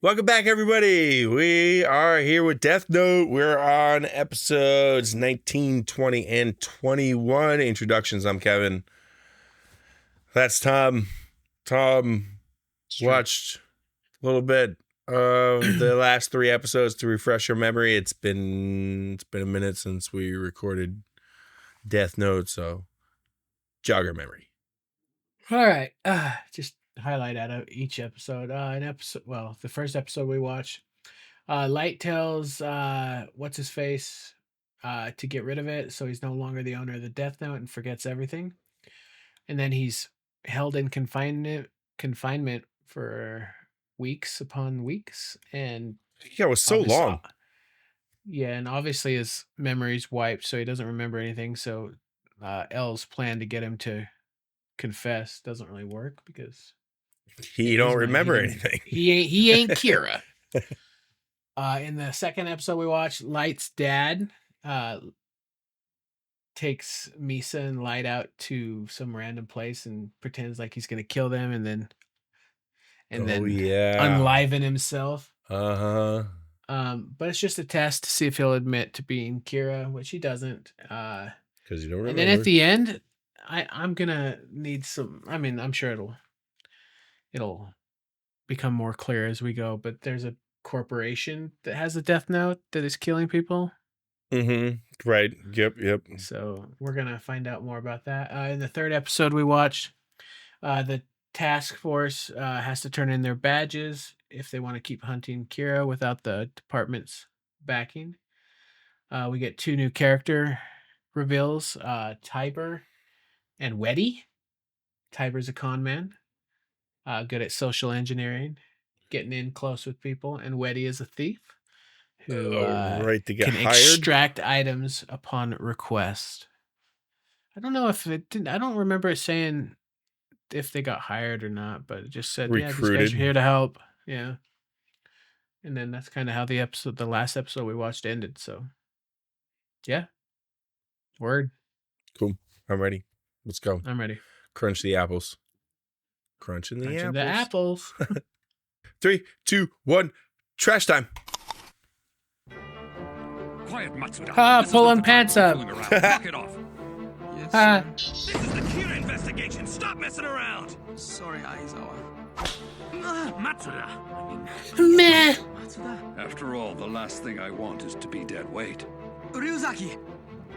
Welcome back, everybody. We are here with Death Note. We're on episodes 19, 20, and 21. Introductions. I'm Kevin. That's Tom. Tom watched a little bit of the last 3 episodes to refresh your memory. It's been a minute since we recorded Death Note, so jog your memory. All right. Just highlight out of each episode. The first episode we watched, Light tells what's his face to get rid of it, so he's no longer the owner of the Death Note and forgets everything. And then he's held in confinement for weeks upon weeks, and Yeah, it was so long. Yeah, and obviously his memory's wiped, so he doesn't remember anything. So L's plan to get him to confess doesn't really work because He don't remember anything. He ain't Kira. In the second episode we watched, Light's dad takes Misa and Light out to some random place and pretends like he's gonna kill them, and then unliven himself. But it's just a test to see if he'll admit to being Kira, which he doesn't. Because you don't remember. And then at the end, I'm gonna need some. I mean, I'm sure it'll become more clear as we go. But there's a corporation that has a Death Note that is killing people. Mm-hmm. Right. Yep. So we're gonna find out more about that. In the third episode we watched, the task force has to turn in their badges if they want to keep hunting Kira without the department's backing. We get 2 new character reveals, Tiber and Weddy. Tiber's a con man, good at social engineering, getting in close with people, and Weddy is a thief who to get can hired? extract items upon request. I don't know if it didn't. I don't remember it saying if they got hired or not, but it just said, "Yeah, these guys are here to help." Yeah, and then that's kind of how the last episode we watched ended. So, yeah, word. Cool. I'm ready. Let's go. I'm ready. Crunch the apples. Crunching the apples. 3, 2, 1. Trash time. Quiet, Matsuda. Pulling pants up. Knock it off. Yes, This is the Kira investigation. Stop messing around. Sorry, Aizawa. Matsuda. Meh. Matsuda. After all, the last thing I want is to be dead weight. Ryuzaki,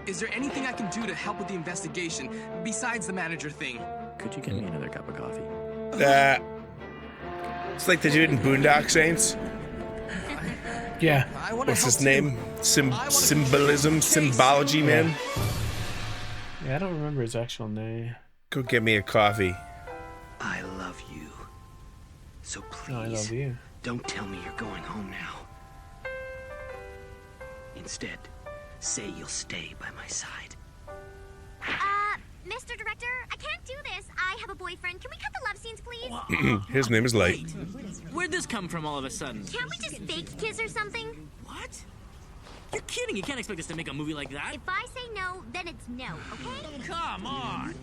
is there anything I can do to help with the investigation besides the manager thing? Could you get me another cup of coffee? It's like the dude in Boondock Saints. Yeah. What's his name? Symbology, man. Yeah, I don't remember his actual name. Go get me a coffee. I love you. So please, No, I love you. don't tell me you're going home now. Instead, say you'll stay by my side. Mr. Director, I can't do this. I have a boyfriend. Can we cut the love scenes, please? His name is Light. Where'd this come from all of a sudden? Can't we just fake kiss or something? What? You're kidding. You can't expect us to make a movie like that. If I say no, then it's no, okay? Come on.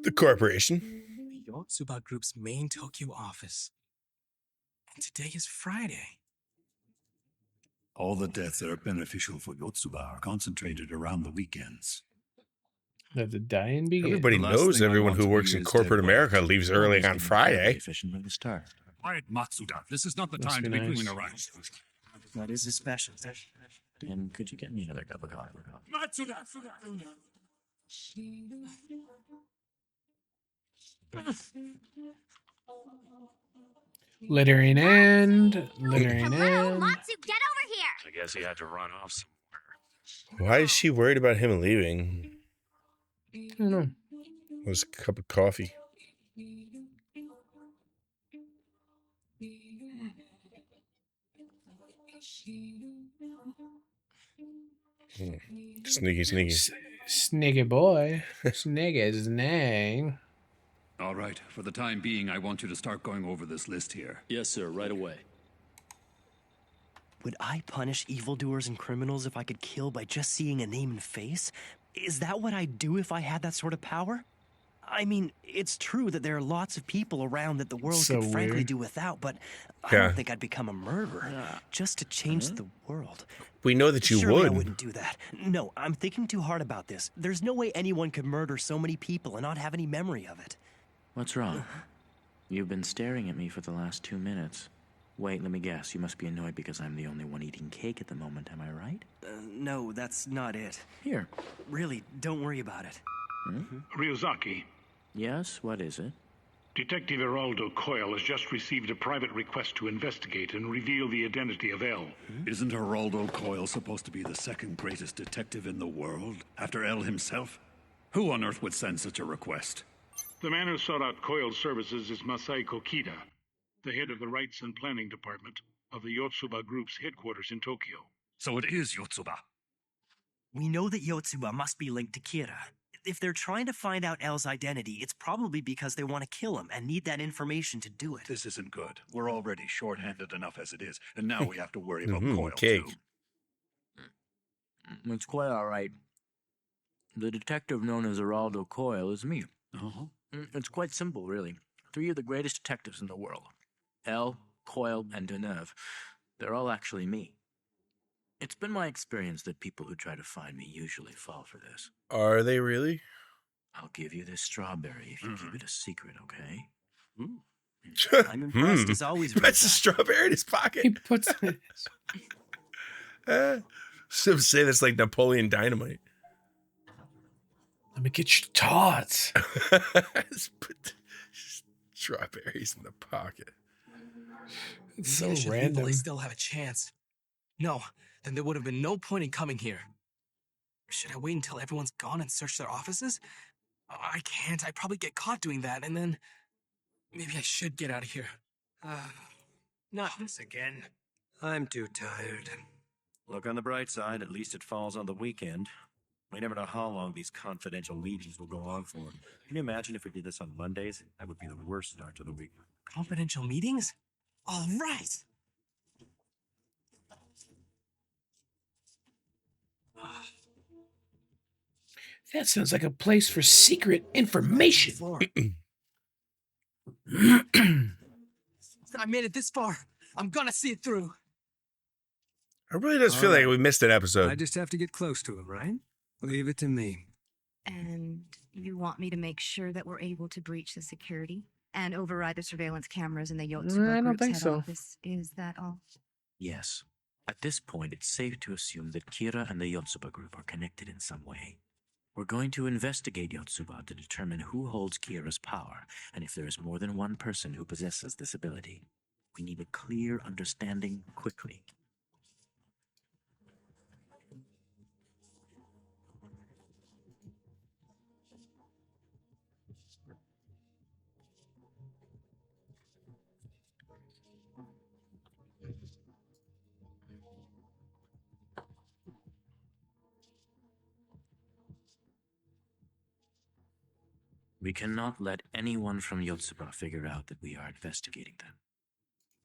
The corporation. The Yotsuba Group's main Tokyo office. And today is Friday. All the deaths that are beneficial for Yotsuba are concentrated around the weekends. That the dying begin. Everybody The last knows thing I everyone want who to works be in is corporate dead America weight. leaves early on Friday. Efficient from the start. Quiet, Matsuda. This is not the Must time be to be nice. fooling around. That is a special. And could you get me another cup of coffee? Matsuda! Littering end. Littering Hello, end. Matsu, get over here! I guess he had to run off somewhere. Why is she worried about him leaving? I don't know. Just a cup of coffee. Sneaky. Sniggy boy. Sniggy's name. All right, for the time being, I want you to start going over this list here. Yes, sir. Right away. Would I punish evildoers and criminals if I could kill by just seeing a name and face? Is that what I'd do if I had that sort of power? I mean, it's true that there are lots of people around that the world So could frankly weird. do without, but I Yeah. don't think I'd become a murderer just to change the world. We know that you Surely I would. wouldn't do that. No, I'm thinking too hard about this. There's no way anyone could murder so many people and not have any memory of it. What's wrong? You've been staring at me for the last 2 minutes. Wait, let me guess. You must be annoyed because I'm the only one eating cake at the moment, am I right? No, that's not it. Here. Really, don't worry about it. Ryuzaki, Yes, what is it? Detective Geraldo Coyle has just received a private request to investigate and reveal the identity of L. Isn't Geraldo Coyle supposed to be the second greatest detective in the world, after L himself? Who on earth would send such a request? The man who sought out Coyle's services is Masai Kokida, the head of the Rights and Planning Department of the Yotsuba Group's headquarters in Tokyo. So it is Yotsuba. We know that Yotsuba must be linked to Kira. If they're trying to find out L's identity, it's probably because they want to kill him and need that information to do it. This isn't good. We're already short-handed enough as it is, and now we have to worry about Coyle, cake. too. It's quite all right. The detective known as Geraldo Coyle is me. It's quite simple, really. 3 of the greatest detectives in the world. L, Coyle, and Deneuve. They're all actually me. It's been my experience that people who try to find me usually fall for this. Are they really? I'll give you this strawberry if you keep it a secret, okay? I'm impressed as always. Puts a strawberry in his pocket. He puts it. So say this like Napoleon Dynamite. Let me get your tots. Just put strawberries in the pocket. It's so Maybe I should leave while random. I still have a chance. No, then there would have been no point in coming here. Or should I wait until everyone's gone and search their offices? Oh, I can't. I'd probably get caught doing that, and then maybe I should get out of here. Not this again. I'm too tired. Look on the bright side, at least it falls on the weekend. We never know how long these confidential meetings will go on for. Can you imagine if we did this on Mondays? That would be the worst start to the week. Confidential meetings? All right. That sounds like a place for secret information. I made it this far. I'm gonna see it through. I really does feel like we missed an episode. I just have to get close to him, right? Leave it to me. And you want me to make sure that we're able to breach the security and override the surveillance cameras in the Yotsuba I don't Group's think head so. office? Is that all? Yes. At this point, it's safe to assume that Kira and the Yotsuba Group are connected in some way. We're going to investigate Yotsuba to determine who holds Kira's power, and if there is more than one person who possesses this ability. We need a clear understanding quickly. We cannot let anyone from Yotsuba figure out that we are investigating them.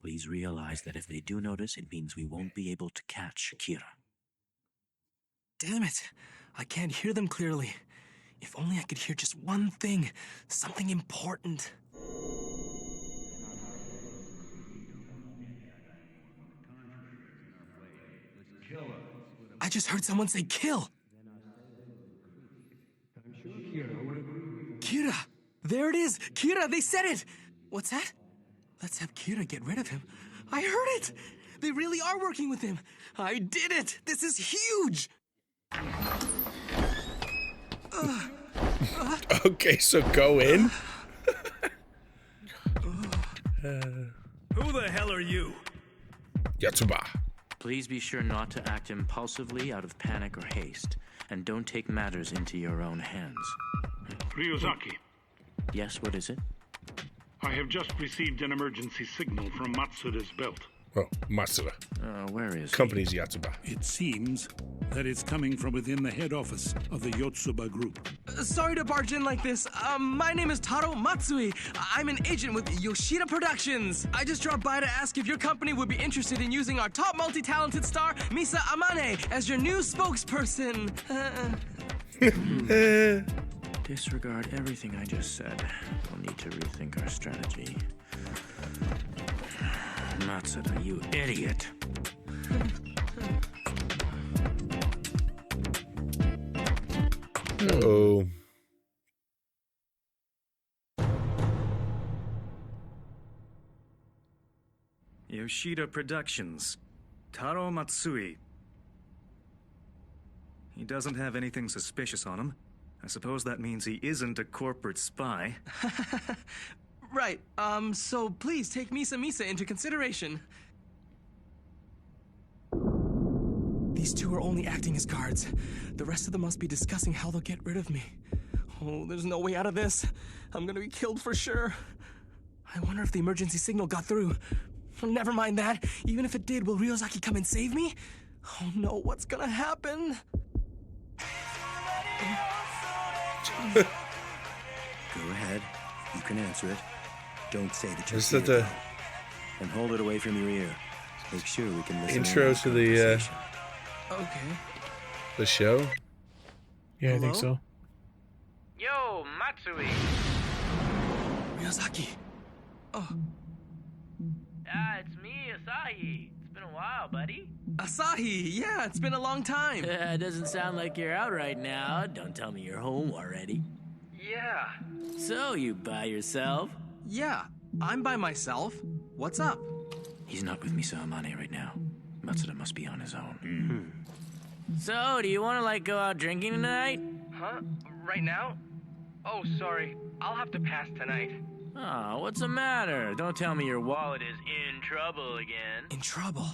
Please realize that if they do notice, it means we won't be able to catch Kira. Damn it. I can't hear them clearly. If only I could hear just one thing. Something important. I just heard someone say kill. Kira! There it is! Kira, they said it! What's that? Let's have Kira get rid of him. I heard it! They really are working with him! I did it! This is huge! Okay, so go in. Who the hell are you? Yotsuba. Please be sure not to act impulsively out of panic or haste, and don't take matters into your own hands. Ryuzaki, Yes, what is it? I have just received an emergency signal from Matsuda's belt. Oh, Matsuda. Where is Company's Yotsuba. It seems that it's coming from within the head office of the Yotsuba Group. Sorry to barge in like this. My name is Taro Matsui. I'm an agent with Yoshida Productions. I just dropped by to ask if your company would be interested in using our top multi-talented star, Misa Amane, as your new spokesperson. Disregard everything I just said. We'll need to rethink our strategy. Matsuda, you idiot. Uh-oh. Yoshida Productions. Taro Matsui. He doesn't have anything suspicious on him. I suppose that means he isn't a corporate spy. Right, so please take Misa into consideration. These two are only acting as guards. The rest of them must be discussing how they'll get rid of me. Oh, there's no way out of this. I'm gonna be killed for sure. I wonder if the emergency signal got through. Never mind that. Even if it did, will Ryozaki come and save me? Oh no, what's gonna happen? Go ahead. You can answer it. Don't say that you're This is scared, the though. And hold it away from your ear. Make sure we can listen. intro to the Okay. the show. Yeah, I think so. Yo, Matsui. Ryozaki. Oh. Ah, it's me, Asahi. It's been a while, buddy. Asahi, yeah, it's been a long time. It doesn't sound like you're out right now. Don't tell me you're home already. Yeah. So, you by yourself? Yeah, I'm by myself. What's up? He's not with Misa Amane right now. Matsuda must be on his own. So, do you want to, go out drinking tonight? Huh? Right now? Oh, sorry. I'll have to pass tonight. Oh, what's the matter? Don't tell me your wallet is in trouble again. In trouble?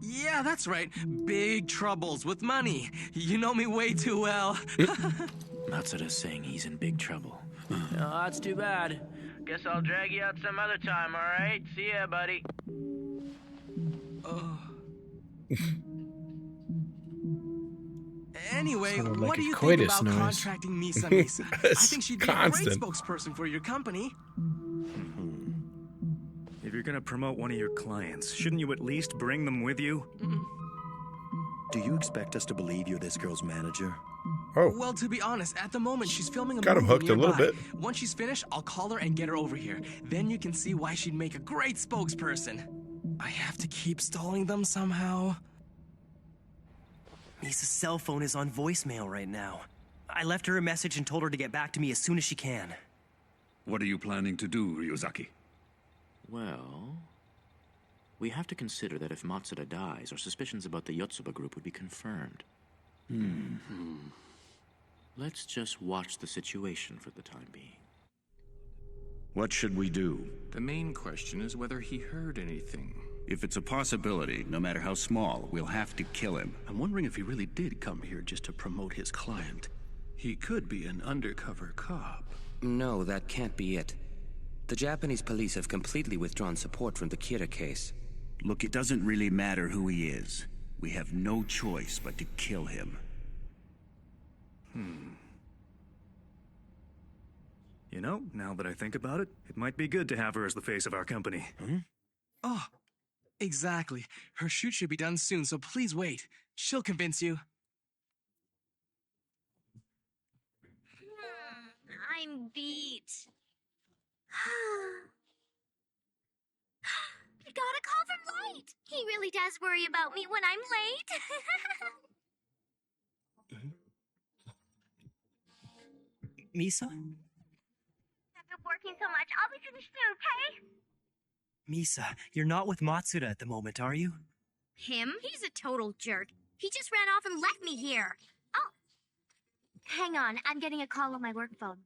Yeah, that's right. Big troubles with money. You know me way too well. Matsuda's saying he's in big trouble. Oh, that's too bad. Guess I'll drag you out some other time, alright? See ya, buddy. Anyway, Sounded what like do a you think coitus about noise. contracting Misa? I think she'd be a great Constant. spokesperson for your company. If you're gonna promote one of your clients, shouldn't you at least bring them with you? Do you expect us to believe you're this girl's manager? Oh, Well, to be honest, at the moment she's filming a Got him movie hooked a little nearby. bit. Once she's finished, I'll call her and get her over here. Then you can see why she'd make a great spokesperson. I have to keep stalling them somehow. Misa's cell phone is on voicemail right now. I left her a message and told her to get back to me as soon as she can. What are you planning to do, Ryozaki? Well, we have to consider that if Matsuda dies, our suspicions about the Yotsuba group would be confirmed. Let's just watch the situation for the time being. What should we do? The main question is whether he heard anything. If it's a possibility, no matter how small, we'll have to kill him. I'm wondering if he really did come here just to promote his client. He could be an undercover cop. No, that can't be it. The Japanese police have completely withdrawn support from the Kira case. Look, it doesn't really matter who he is. We have no choice but to kill him. You know, now that I think about it, it might be good to have her as the face of our company. Oh, exactly. Her shoot should be done soon, so please wait. She'll convince you. I'm beat. I got a call from Light. He really does worry about me when I'm late. Misa? I've been working so much. I'll be finished soon, okay? Misa, you're not with Matsuda at the moment, are you? Him? He's a total jerk. He just ran off and left me here. Oh. Hang on. I'm getting a call on my work phone.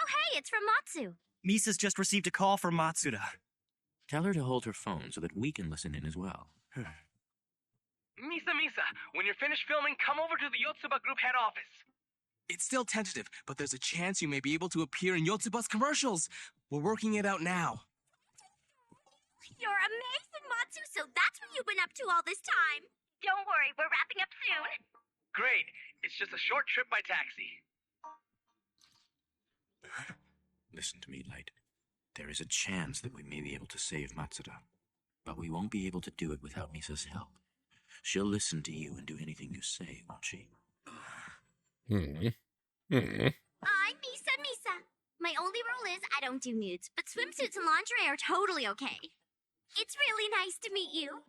Oh, hey, it's from Matsu. Misa's just received a call from Matsuda. Tell her to hold her phone so that we can listen in as well. Misa, when you're finished filming, come over to the Yotsuba Group head office. It's still tentative, but there's a chance you may be able to appear in Yotsuba's commercials. We're working it out now. You're amazing, Matsu, so that's what you've been up to all this time. Don't worry, we're wrapping up soon. Great. It's just a short trip by taxi. Listen to me, Light. There is a chance that we may be able to save Matsuda, but we won't be able to do it without Misa's help. She'll listen to you and do anything you say, won't she? Mm. I'm Misa. My only rule is I don't do nudes, but swimsuits and lingerie are totally okay. It's really nice to meet you.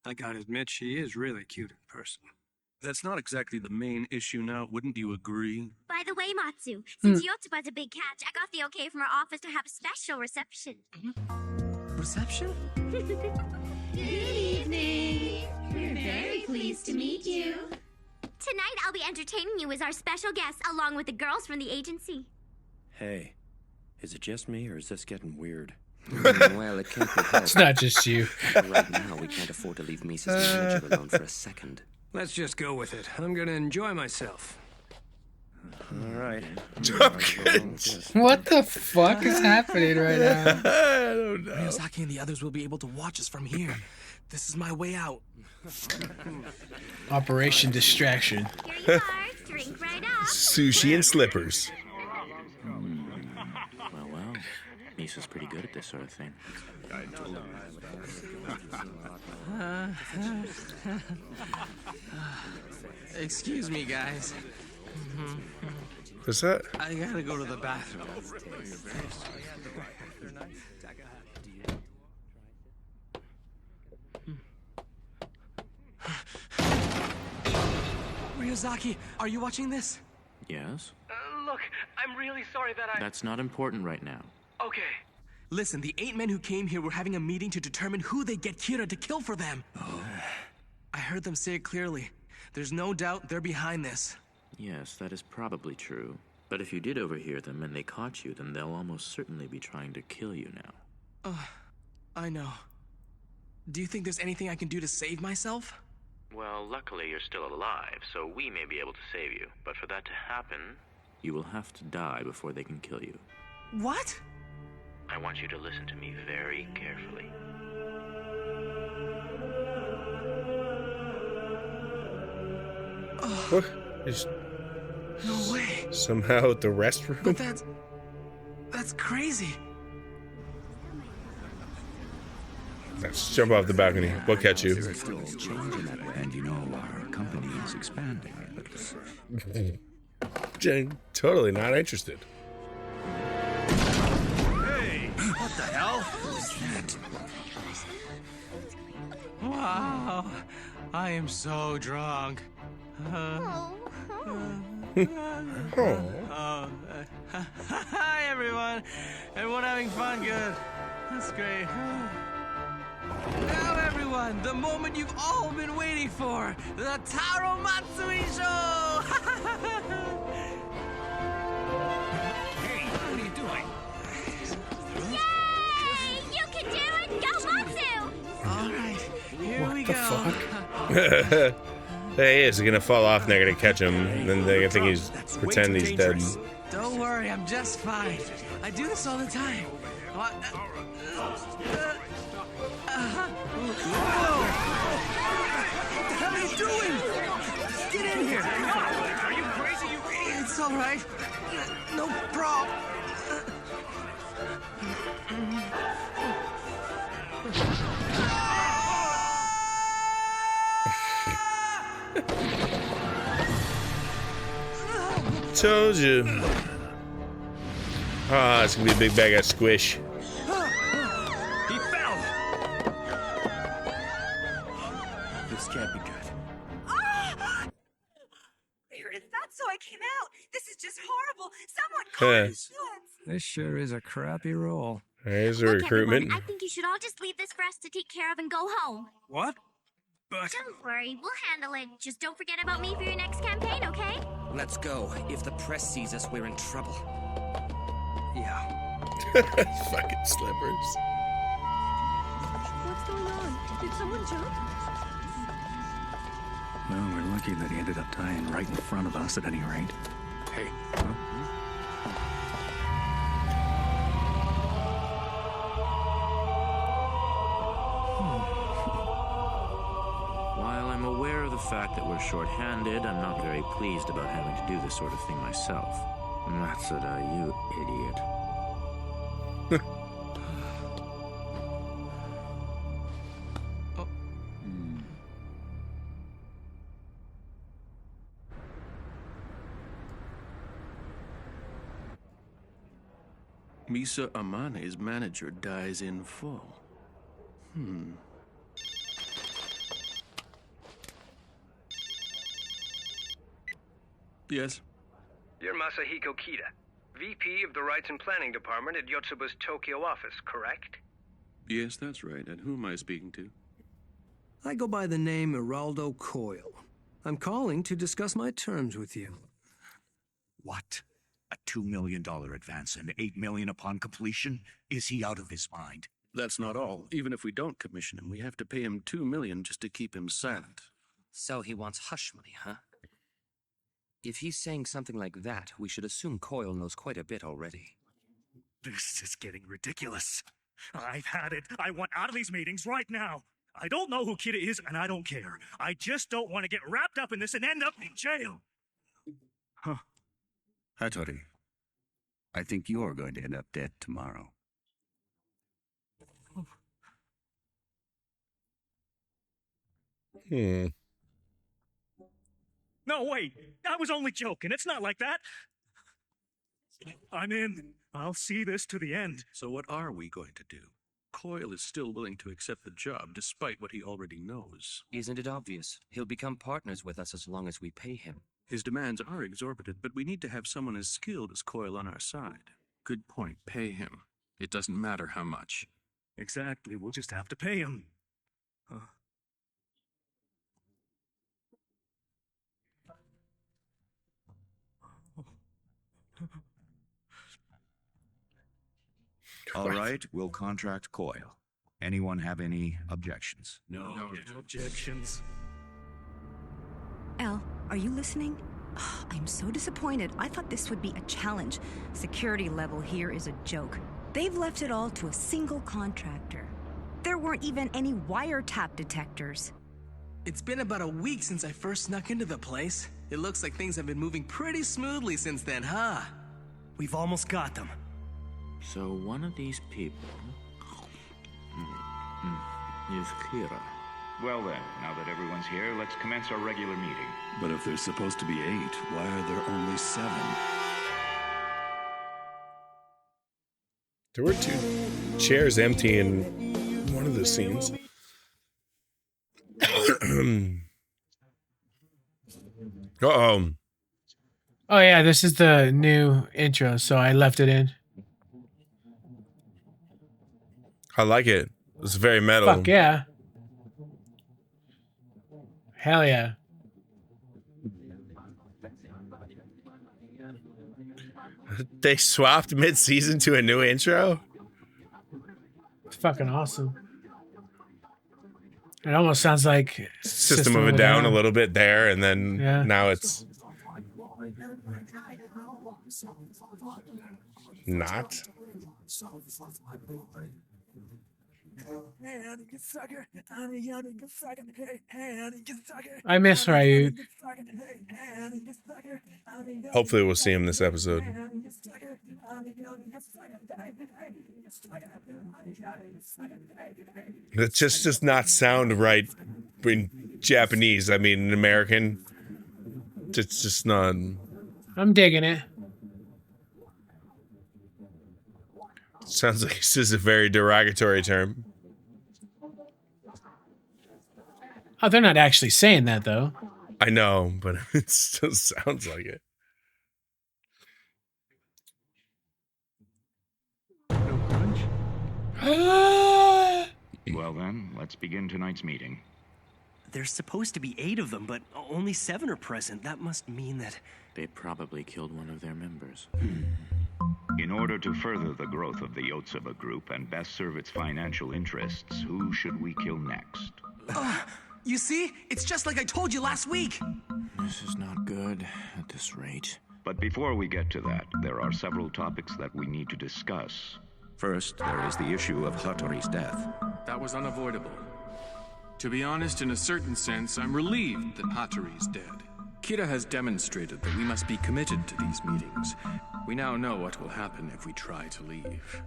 I gotta admit, she is really cute in person. That's not exactly the main issue now, wouldn't you agree? By the way, Matsu, since Yotsuba's a big catch, I got the okay from our office to have a special reception. Reception? Good evening. We're very pleased to meet you. Tonight I'll be entertaining you as our special guest along with the girls from the agency. Hey, is it just me or is this getting weird? Well, it can't be helped. It's not just you. Right now, we can't afford to leave Misa's manager alone for a second. Let's just go with it. I'm gonna enjoy myself. All right. What the fuck is happening right now? I don't know. Ryuzaki and the others will be able to watch us from here. This is my way out. Operation Distraction. Here you are. Drink right up. Sushi and slippers. Well. Misa's pretty good at this sort of thing. Excuse me, guys. What's that? I gotta go to the bathroom. Ryuzaki, are you watching this? Yes? Look, I'm really sorry that That's not important right now. Okay. Listen, the 8 men who came here were having a meeting to determine who they get Kira to kill for them. I heard them say it clearly. There's no doubt they're behind this. Yes, that is probably true. But if you did overhear them and they caught you, then they'll almost certainly be trying to kill you now. I know. Do you think there's anything I can do to save myself? Well, luckily you're still alive, so we may be able to save you. But for that to happen, you will have to die before they can kill you. What? I want you to listen to me very carefully. What? Is No way. somehow at the restroom? But that's crazy. Let's jump off the balcony. We'll catch you. There's still change in that way, and you know our company is expanding. Jen, totally not interested. Hey, what the hell? What is that? Wow. I am so drunk. Hi, everyone. Everyone having fun? Good. That's great. Now, everyone, the moment you've all been waiting for, the Taro Matsui Show! Hey, what are you doing? Yay! You can do it! Go Matsu! All right, here we The go. fuck? Hey, is he gonna fall off and they're gonna catch him? And then they think he's pretend he's dead. Don't worry, I'm just fine. I do this all the time. What? What the hell are you doing? Get in here! Are you crazy, you idiot? It's all right. No problem. Told you. Ah, it's gonna be a big bag of squish. He fell! This can't be good. That's so I came out. This is just horrible. Someone call the ambulance. This sure is a crappy role. There's a Look, recruitment. everyone, I think you should all just leave this for us to take care of and go home. What? But Don't worry, we'll handle it. Just don't forget about me for your next campaign, okay? Let's go. If the press sees us, we're in trouble. yeah. Fucking slippers. What's going on? Did someone jump? Well, we're lucky that he ended up dying right in front of us at any rate. Hey. While I'm aware of the fact that we're short-handed, I'm not very pleased about having to do this sort of thing myself. Matsuda, you idiot. Misa Amane's manager dies in full. Yes? You're Masahiko Kida, VP of the Rights and Planning Department at Yotsuba's Tokyo office, correct? Yes, that's right. And who am I speaking to? I go by the name Geraldo Coyle. I'm calling to discuss my terms with you. What? A $2 million advance and $8 million upon completion? Is he out of his mind? That's not all. Even if we don't commission him, we have to pay him $2 million just to keep him silent. So he wants hush money, huh? If he's saying something like that, we should assume Coyle knows quite a bit already. This is getting ridiculous. I've had it. I want out of these meetings right now. I don't know who Kida is, and I don't care. I just don't want to get wrapped up in this and end up in jail. Huh. Hattori, I think you're going to end up dead tomorrow. No, wait. I was only joking. It's not like that. I'm in. I'll see this to the end. So what are we going to do? Coyle is still willing to accept the job, despite what he already knows. Isn't it obvious? He'll become partners with us as long as we pay him. His demands are exorbitant, but we need to have someone as skilled as Coyle on our side. Good point. Pay him. It doesn't matter how much. Exactly. We'll just have to pay him. All right, we'll contract Coyle. Anyone have any objections? No objections. Elle, are you listening? Oh, I'm so disappointed. I thought this would be a challenge. Security level here is a joke. They've left it all to a single contractor. There weren't even any wiretap detectors. It's been about a week since I first snuck into the place. It looks like things have been moving pretty smoothly since then, huh? We've almost got them. So one of these people is Kira. Well then, now that everyone's here, let's commence our regular meeting. But if there's supposed to be 8, why are there only 7? There were 2 chairs empty in one of the scenes. Uh-oh. Oh yeah, this is the new intro, so I left it in. I like it. It's very metal. Fuck yeah. Hell yeah. They swapped mid-season to a new intro? It's fucking awesome. It almost sounds like System of a Down a little bit there, and then now it's not. I miss Ryuk. Hopefully we'll see him this episode. It just does not sound right in Japanese. I mean, in American, it's just not. I'm digging it. Sounds like this is a very derogatory term. Oh, they're not actually saying that, though. I know, but it still sounds like it. Well then, let's begin tonight's meeting. There's supposed to be 8 of them, but only 7 are present. That must mean that... They probably killed one of their members. In order to further the growth of the Yotsuba Group and best serve its financial interests, who should we kill next? You see? It's just like I told you last week. This is not good at this rate. But before we get to that, there are several topics that we need to discuss. First, there is the issue of Hattori's death. That was unavoidable. To be honest, in a certain sense, I'm relieved that Hattori's dead. Kira has demonstrated that we must be committed to these meetings. We now know what will happen if we try to leave.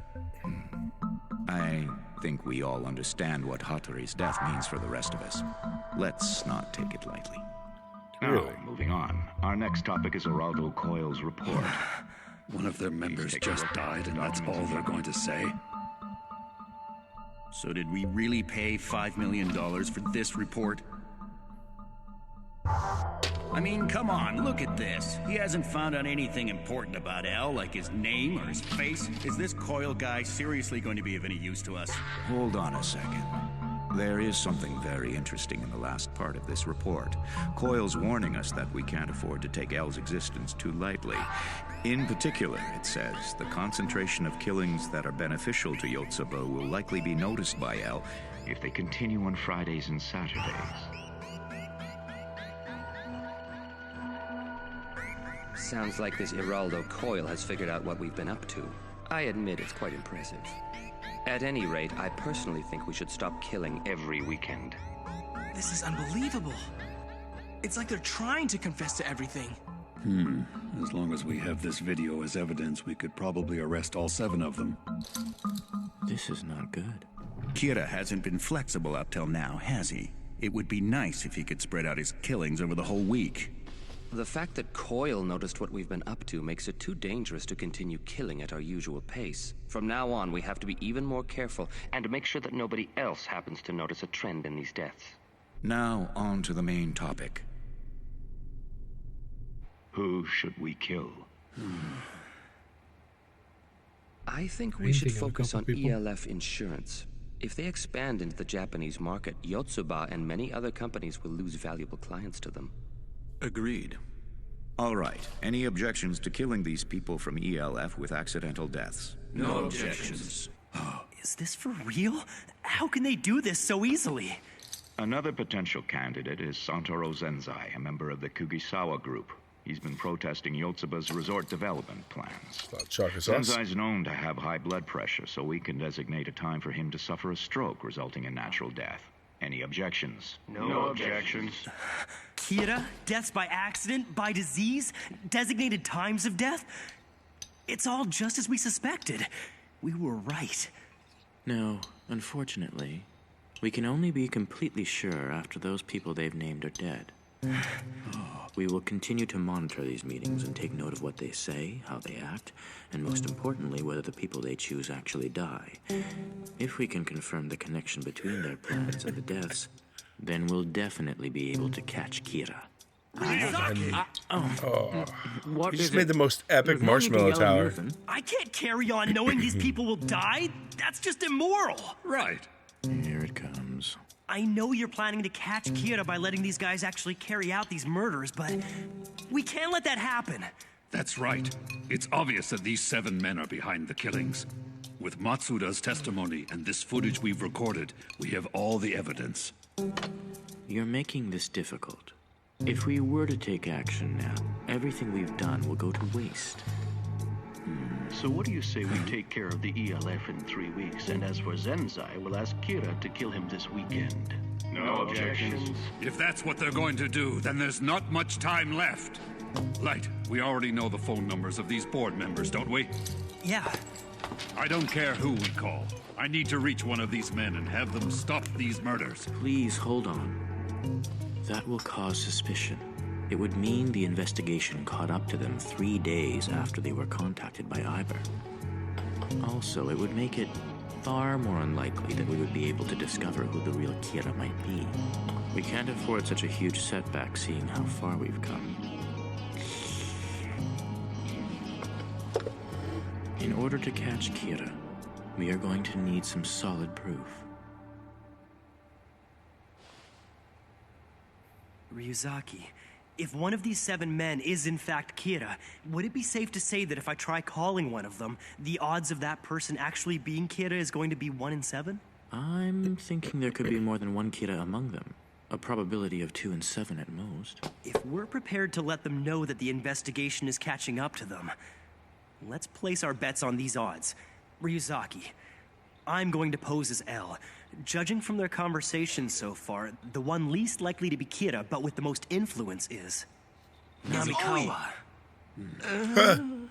I think we all understand what Hattori's death means for the rest of us. Let's not take it lightly. Now, moving on. Our next topic is Geraldo Coyle's report. One of their members just died, and that's all they're going to say? So did we really pay $5 million for this report? I mean, come on, look at this. He hasn't found out anything important about L, like his name or his face. Is this Coil guy seriously going to be of any use to us? Hold on a second. There is something very interesting in the last part of this report. Coil's warning us that we can't afford to take L's existence too lightly. In particular, it says, the concentration of killings that are beneficial to Yotsuba will likely be noticed by L if they continue on Fridays and Saturdays. Sounds like this Geraldo Coil has figured out what we've been up to. I admit it's quite impressive. At any rate, I personally think we should stop killing every weekend. This is unbelievable. It's like they're trying to confess to everything. As long as we have this video as evidence, we could probably arrest all 7 of them. This is not good. Kira hasn't been flexible up till now, has he? It would be nice if he could spread out his killings over the whole week. The fact that Coil noticed what we've been up to makes it too dangerous to continue killing at our usual pace. From now on, we have to be even more careful and make sure that nobody else happens to notice a trend in these deaths. Now, on to the main topic. Who should we kill? I think we should focus on ELF Insurance. If they expand into the Japanese market, Yotsuba and many other companies will lose valuable clients to them. Agreed. All right. Any objections to killing these people from ELF with accidental deaths? No objections. Is this for real? How can they do this so easily? Another potential candidate is Santoro Zenzai, a member of the Kugisawa group. He's been protesting Yotsuba's resort development plans. Zenzai's known to have high blood pressure, so we can designate a time for him to suffer a stroke resulting in natural death. Any objections? No objections. Kira, deaths by accident, by disease, designated times of death? It's all just as we suspected. We were right. No, unfortunately, we can only be completely sure after those people they've named are dead. We will continue to monitor these meetings and take note of what they say, how they act, and most importantly, whether the people they choose actually die. If we can confirm the connection between their plans and the deaths, then we'll definitely be able to catch Kira. What you just made the most epic marshmallow tower. I can't carry on knowing these people will die. That's just immoral. Right. Here it comes. I know you're planning to catch Kira by letting these guys actually carry out these murders, but we can't let that happen. That's right. It's obvious that these 7 men are behind the killings. With Matsuda's testimony and this footage we've recorded, we have all the evidence. You're making this difficult. If we were to take action now, everything we've done will go to waste. So what do you say we take care of the ELF in 3 weeks, and as for Zenzai, we'll ask Kira to kill him this weekend? No objections. If that's what they're going to do, then there's not much time left. Light, we already know the phone numbers of these board members, don't we? Yeah. I don't care who we call. I need to reach one of these men and have them stop these murders. Please hold on. That will cause suspicion. It would mean the investigation caught up to them 3 days after they were contacted by Iber. Also, it would make it far more unlikely that we would be able to discover who the real Kira might be. We can't afford such a huge setback seeing how far we've come. In order to catch Kira, we are going to need some solid proof. Ryuzaki, if one of these 7 men is in fact Kira, would it be safe to say that if I try calling one of them, the odds of that person actually being Kira is going to be 1 in 7? I'm thinking there could be more than one Kira among them. A probability of 2 in 7 at most. If we're prepared to let them know that the investigation is catching up to them, let's place our bets on these odds. Ryuzaki, I'm going to pose as L. Judging from their conversation so far, the one least likely to be Kira, but with the most influence is Namikawa.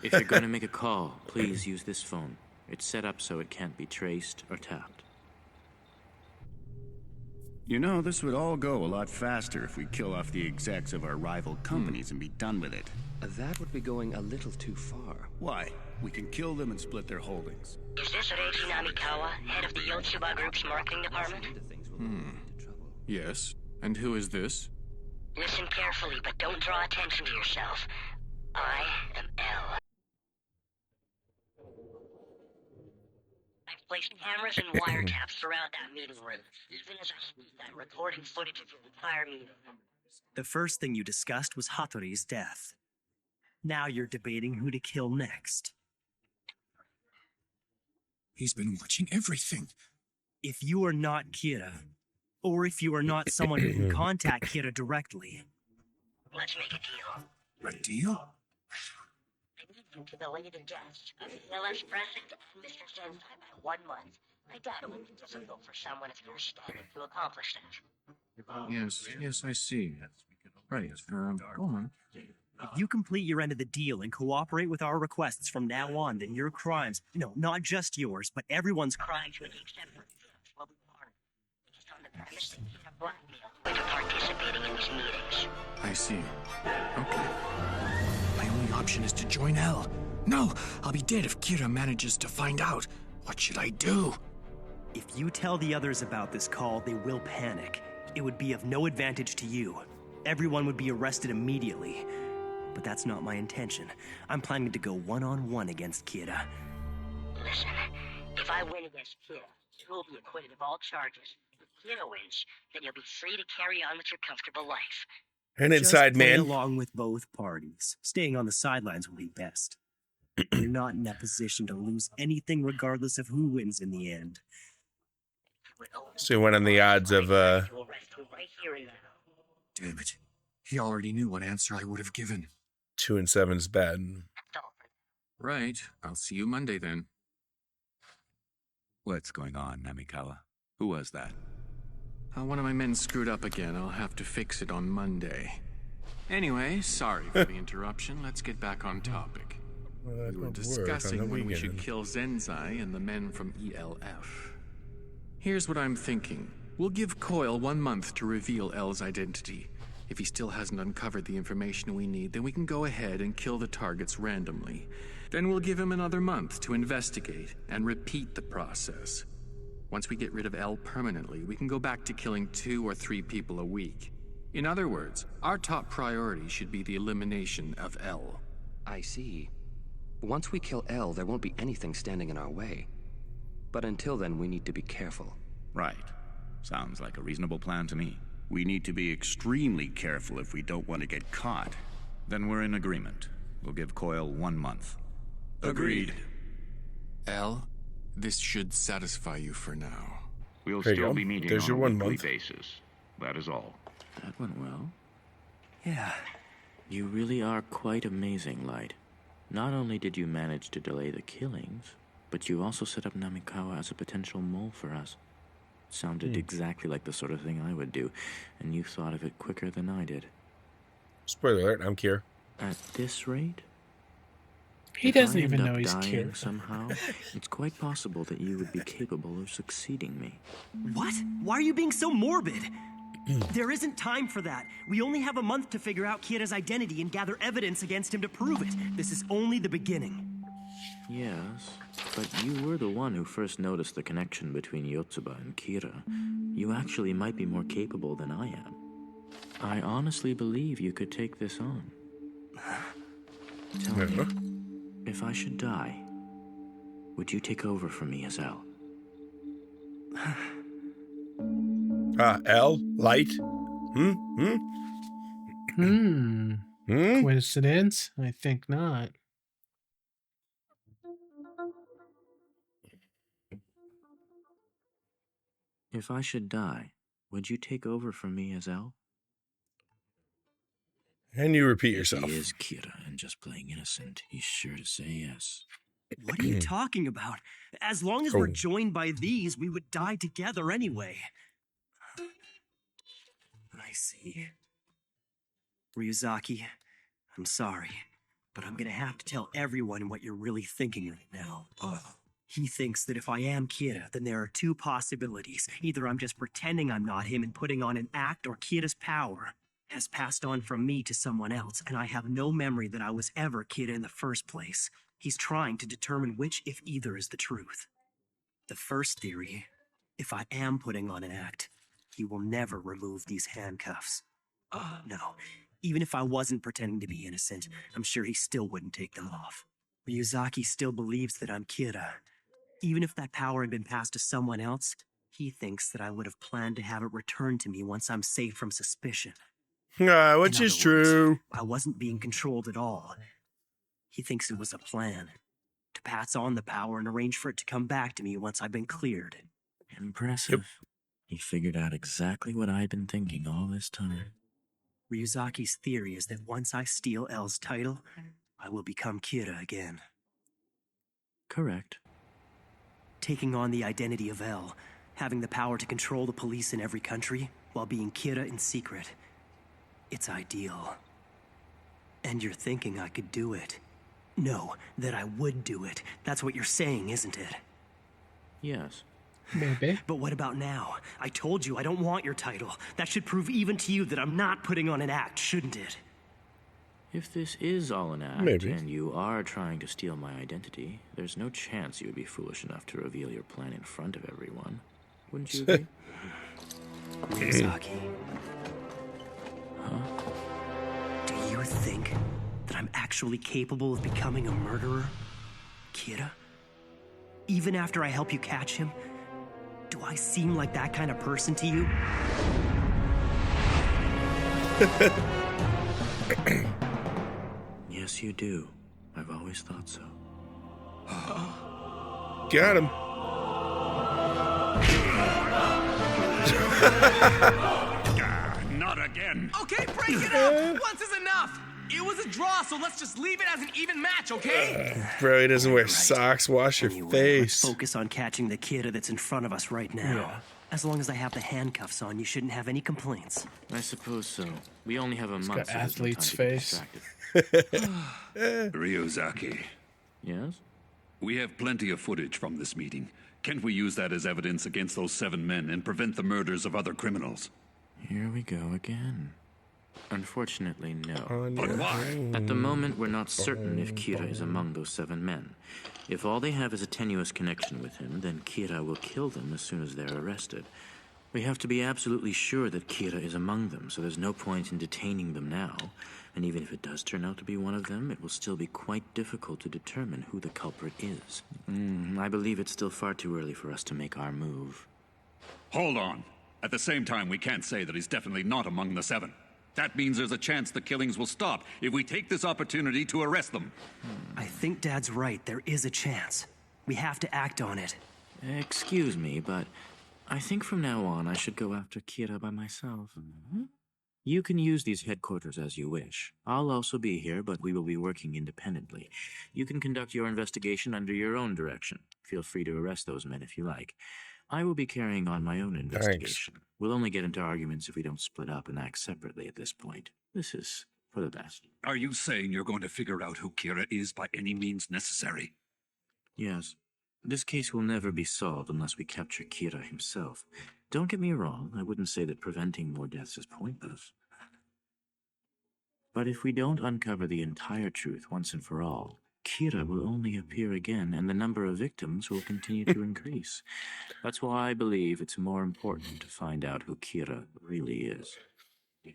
If you're going to make a call, please use this phone. It's set up so it can't be traced or tapped. You know, this would all go a lot faster if we kill off the execs of our rival companies and be done with it. That would be going a little too far. Why? We can kill them and split their holdings. Is this Reiji Namikawa, head of the Yotsuba Group's marketing department? Yes. And who is this? Listen carefully, but don't draw attention to yourself. I am L. I've placed cameras and wiretaps throughout that meeting room, even as I speak. I'm recording footage of the entire meeting. The first thing you discussed was Hattori's death. Now you're debating who to kill next. He's been watching everything. If you are not Kira, or if you are not someone who can contact Kira directly. Let's make a deal. A deal? I need you to delay the deaths of the LS president and Mr. Sensei by 1 month. I doubt it would be difficult for someone of your standing to accomplish that. Yes, I see. Right, go on. If you complete your end of the deal and cooperate with our requests from now on, then your crimes, not just yours, but everyone's crimes with the exception of yours, will be pardoned. It's on the premise that you have blackmail into participating in these meetings. I see. Okay. My only option is to join L. No, I'll be dead if Kira manages to find out. What should I do? If you tell the others about this call, they will panic. It would be of no advantage to you. Everyone would be arrested immediately. But that's not my intention. I'm planning to go one-on-one against Kira. Listen, if I win against Kira, you will be acquitted of all charges. If Kira wins, then you'll be free to carry on with your comfortable life. An inside Just play man. along with both parties. Staying on the sidelines will be best. You're not in that position to lose anything regardless of who wins in the end. So what on the odds of Damn it. He already knew what answer I would have given. 2 and 7's bad. Right. I'll see you Monday then. What's going on, Namikawa? Who was that? One of my men screwed up again. I'll have to fix it on Monday. Anyway, sorry for the interruption. Let's get back on topic. We were discussing when we should kill Zenzai and the men from ELF. Here's what I'm thinking. We'll give Coyle 1 month to reveal L's identity. If he still hasn't uncovered the information we need, then we can go ahead and kill the targets randomly. Then we'll give him another month to investigate and repeat the process. Once we get rid of L permanently, we can go back to killing 2 or 3 people a week. In other words, our top priority should be the elimination of L. I see. Once we kill L, there won't be anything standing in our way. But until then, we need to be careful. Right. Sounds like a reasonable plan to me. We need to be extremely careful if we don't want to get caught. Then we're in agreement. We'll give Coyle 1 month. Agreed. L, this should satisfy you for now. We'll still be meeting on a weekly basis. That is all. That went well. Yeah. You really are quite amazing, Light. Not only did you manage to delay the killings, but you also set up Namikawa as a potential mole for us. Sounded exactly like the sort of thing I would do, and you thought of it quicker than I did. Spoiler alert, I'm Kier. At this rate? He doesn't even know he's Kier. Somehow, it's quite possible that you would be capable of succeeding me. What? Why are you being so morbid? There isn't time for that. We only have a month to figure out Kira's identity and gather evidence against him to prove it. This is only the beginning. Yes, but you were the one who first noticed the connection between Yotsuba and Kira. You actually might be more capable than I am. I honestly believe you could take this on. Tell me, if I should die, would you take over for me as L? L? Light? Coincidence? I think not. If I should die, would you take over for me as L? And you repeat yourself. He is Kira, and just playing innocent, he's sure to say yes. What are you talking about? As long as we're joined by these, we would die together anyway. I see. Ryuzaki, I'm sorry, but I'm gonna have to tell everyone what you're really thinking right now. He thinks that if I am Kira, then there are two possibilities. Either I'm just pretending I'm not him and putting on an act, or Kira's power has passed on from me to someone else, and I have no memory that I was ever Kira in the first place. He's trying to determine which, if either, is the truth. The first theory, if I am putting on an act, he will never remove these handcuffs. No, even if I wasn't pretending to be innocent, I'm sure he still wouldn't take them off. Ryuzaki still believes that I'm Kira. Even if that power had been passed to someone else, he thinks that I would have planned to have it returned to me once I'm safe from suspicion. Which is true. I wasn't being controlled at all. He thinks it was a plan to pass on the power and arrange for it to come back to me once I've been cleared. Impressive. He figured out exactly what I'd been thinking all this time. Ryuzaki's theory is that once I steal L's title, I will become Kira again. Correct. Taking on the identity of L, having the power to control the police in every country, while being Kira in secret. It's ideal. And you're thinking I could do it. No, that I would do it. That's what you're saying, isn't it? Yes. Maybe. But what about now? I told you I don't want your title. That should prove even to you that I'm not putting on an act, shouldn't it? If this is all an act, Maybe. and you are trying to steal my identity, there's no chance you would be foolish enough to reveal your plan in front of everyone. Wouldn't you agree? Ryuzaki. Huh? Do you think that I'm actually capable of becoming a murderer? Kira? Even after I help you catch him? Do I seem like that kind of person to you? Yes, you do. I've always thought so. Got him. Not again. Okay, break it up! Once is enough! It was a draw, so let's just leave it as an even match, okay? Bro, he doesn't wear socks. Wash your face. Let's focus on catching the Kira that's in front of us right now. Yeah. As long as I have the handcuffs on, you shouldn't have any complaints. I suppose so. We only have a He's month. got so there's no athlete's time to get face. distracted. Ryuzaki. Yes? We have plenty of footage from this meeting. Can't we use that as evidence against those 7 men and prevent the murders of other criminals? Here we go again. Unfortunately, no. But why? At the moment, we're not certain if Kira is among those 7 men. If all they have is a tenuous connection with him, then Kira will kill them as soon as they're arrested. We have to be absolutely sure that Kira is among them, so there's no point in detaining them now. And even if it does turn out to be one of them, it will still be quite difficult to determine who the culprit is. I believe it's still far too early for us to make our move. Hold on. At the same time, we can't say that he's definitely not among the 7. That means there's a chance the killings will stop if we take this opportunity to arrest them. I think Dad's right. There is a chance. We have to act on it. Excuse me, but I think from now on I should go after Kira by myself. You can use these headquarters as you wish. I'll also be here, but we will be working independently. You can conduct your investigation under your own direction. Feel free to arrest those men if you like. I will be carrying on my own investigation. We'll only get into arguments if we don't split up and act separately at this point. This is for the best. Are you saying you're going to figure out who Kira is by any means necessary? Yes. This case will never be solved unless we capture Kira himself. Don't get me wrong, I wouldn't say that preventing more deaths is pointless. But if we don't uncover the entire truth once and for all, Kira will only appear again and the number of victims will continue to increase. That's why I believe it's more important to find out who Kira really is.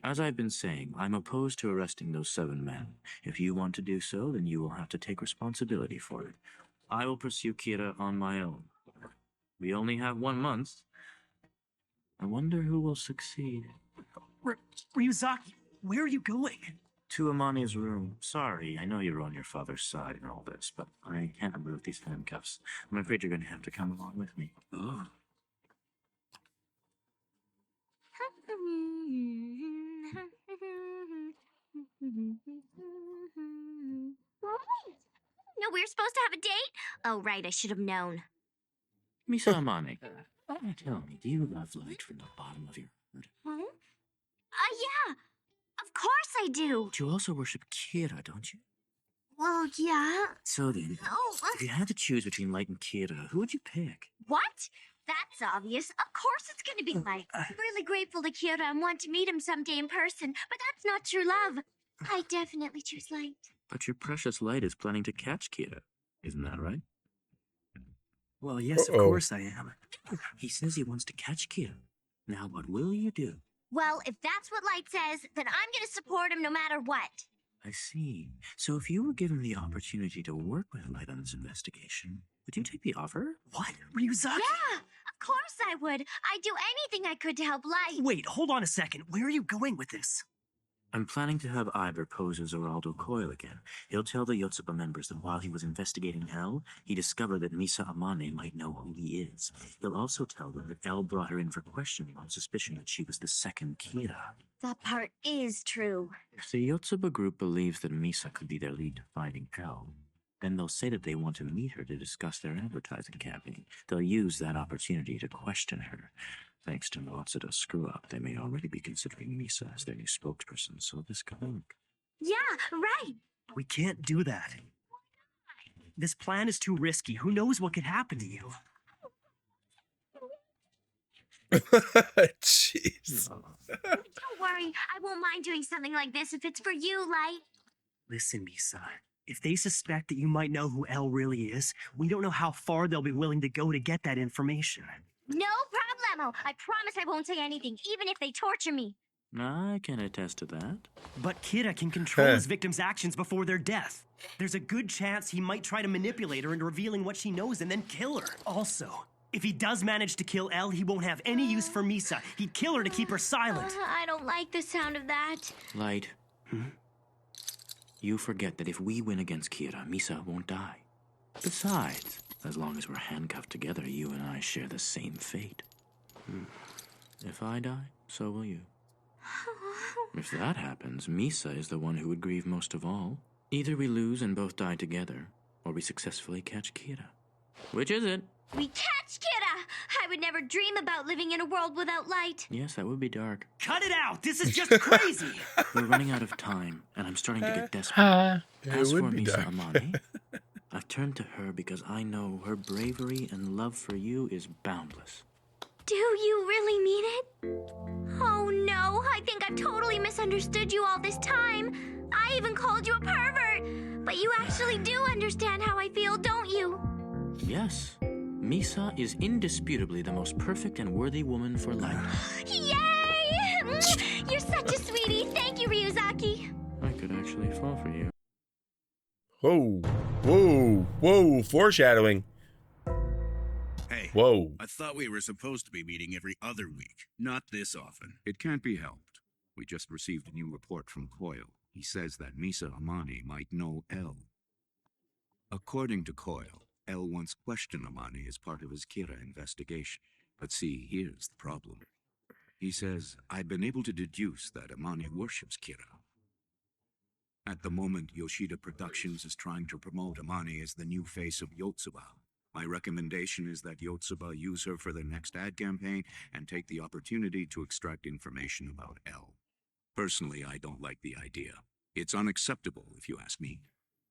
As I've been saying, I'm opposed to arresting those 7 men. If you want to do so, then you will have to take responsibility for it. I will pursue Kira on my own. We only have 1 month. I wonder who will succeed. Ryuzaki, where are you going? To Amani's room. Sorry, I know you're on your father's side and all this, but I can't remove these handcuffs. I'm afraid you're going to have to come along with me. Oh. No, we were supposed to have a date? Oh, right, I should have known. Misa Amani, tell me, do you love light from the bottom of your heart? Yeah, of course I do. But you also worship Kira, don't you? Well, yeah. So then, if you had to choose between Light and Kira, who would you pick? What? That's obvious. Of course it's gonna be Light. I'm really grateful to Kira and want to meet him someday in person, but that's not true love. I definitely choose Light. But your precious Light is planning to catch Kira. Isn't that right? Well, yes, of course I am. He says he wants to catch Kira. Now, what will you do? Well, if that's what Light says, then I'm gonna support him no matter what. I see. So if you were given the opportunity to work with Light on this investigation, would you take the offer? What? Ryuzaki? Yeah, of course I would. I'd do anything I could to help Light. Wait, hold on a second. Where are you going with this? I'm planning to have Iber pose as Geraldo Coil again. He'll tell the Yotsuba members that while he was investigating L, he discovered that Misa Amane might know who he is. He'll also tell them that L brought her in for questioning on suspicion that she was the second Kira. That part is true. If the Yotsuba group believes that Misa could be their lead to finding L, then they'll say that they want to meet her to discuss their advertising campaign. They'll use that opportunity to question her. Thanks to Matsuda's screw-up, they may already be considering Misa as their new spokesperson, so this could work. Yeah, right. We can't do that. This plan is too risky. Who knows what could happen to you? Jeez. Don't worry, I won't mind doing something like this if it's for you, Light. Listen, Misa. If they suspect that you might know who L really is, we don't know how far they'll be willing to go to get that information. No problemo. I promise I won't say anything, even if they torture me. I can attest to that. But Kira can control his victims' actions before their death. There's a good chance he might try to manipulate her into revealing what she knows and then kill her. Also, if he does manage to kill Elle, he won't have any use for Misa. He'd kill her to keep her silent. I don't like the sound of that. Light. You forget that if we win against Kira, Misa won't die. Besides, as long as we're handcuffed together, you and I share the same fate. If I die, so will you. If that happens, Misa is the one who would grieve most of all. Either we lose and both die together, or we successfully catch Kira. Which is it? We catch Kira! I would never dream about living in a world without Light. Yes, that would be dark. Cut it out! This is just crazy! We're running out of time, and I'm starting to get desperate. As for Misa Amane, I've turned to her because I know her bravery and love for you is boundless. Do you really mean it? Oh no, I think I've totally misunderstood you all this time. I even called you a pervert. But you actually do understand how I feel, don't you? Yes. Misa is indisputably the most perfect and worthy woman for life. Yay! You're such a sweetie. Thank you, Ryuzaki. I could actually fall for you. Whoa. Whoa. Whoa. Foreshadowing. Hey. Whoa. I thought we were supposed to be meeting every other week, not this often. It can't be helped. We just received a new report from Coyle. He says that Misa Amane might know L. According to Coyle, L once questioned Amane as part of his Kira investigation. But see, here's the problem. He says, I've been able to deduce that Amane worships Kira. At the moment, Yoshida Productions is trying to promote Amane as the new face of Yotsuba. My recommendation is that Yotsuba use her for their next ad campaign and take the opportunity to extract information about L. Personally, I don't like the idea. It's unacceptable, if you ask me.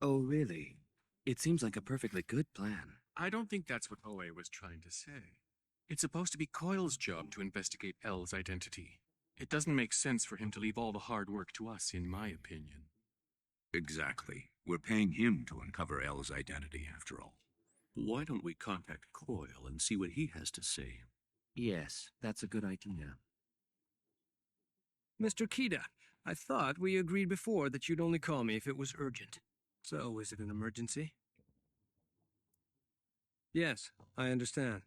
Oh, really? It seems like a perfectly good plan. I don't think that's what Oe was trying to say. It's supposed to be Coyle's job to investigate L's identity. It doesn't make sense for him to leave all the hard work to us, in my opinion. Exactly. We're paying him to uncover L's identity, after all. Why don't we contact Coyle and see what he has to say? Yes, that's a good idea. Mr. Kida, I thought we agreed before that you'd only call me if it was urgent. So, is it an emergency? Yes, I understand.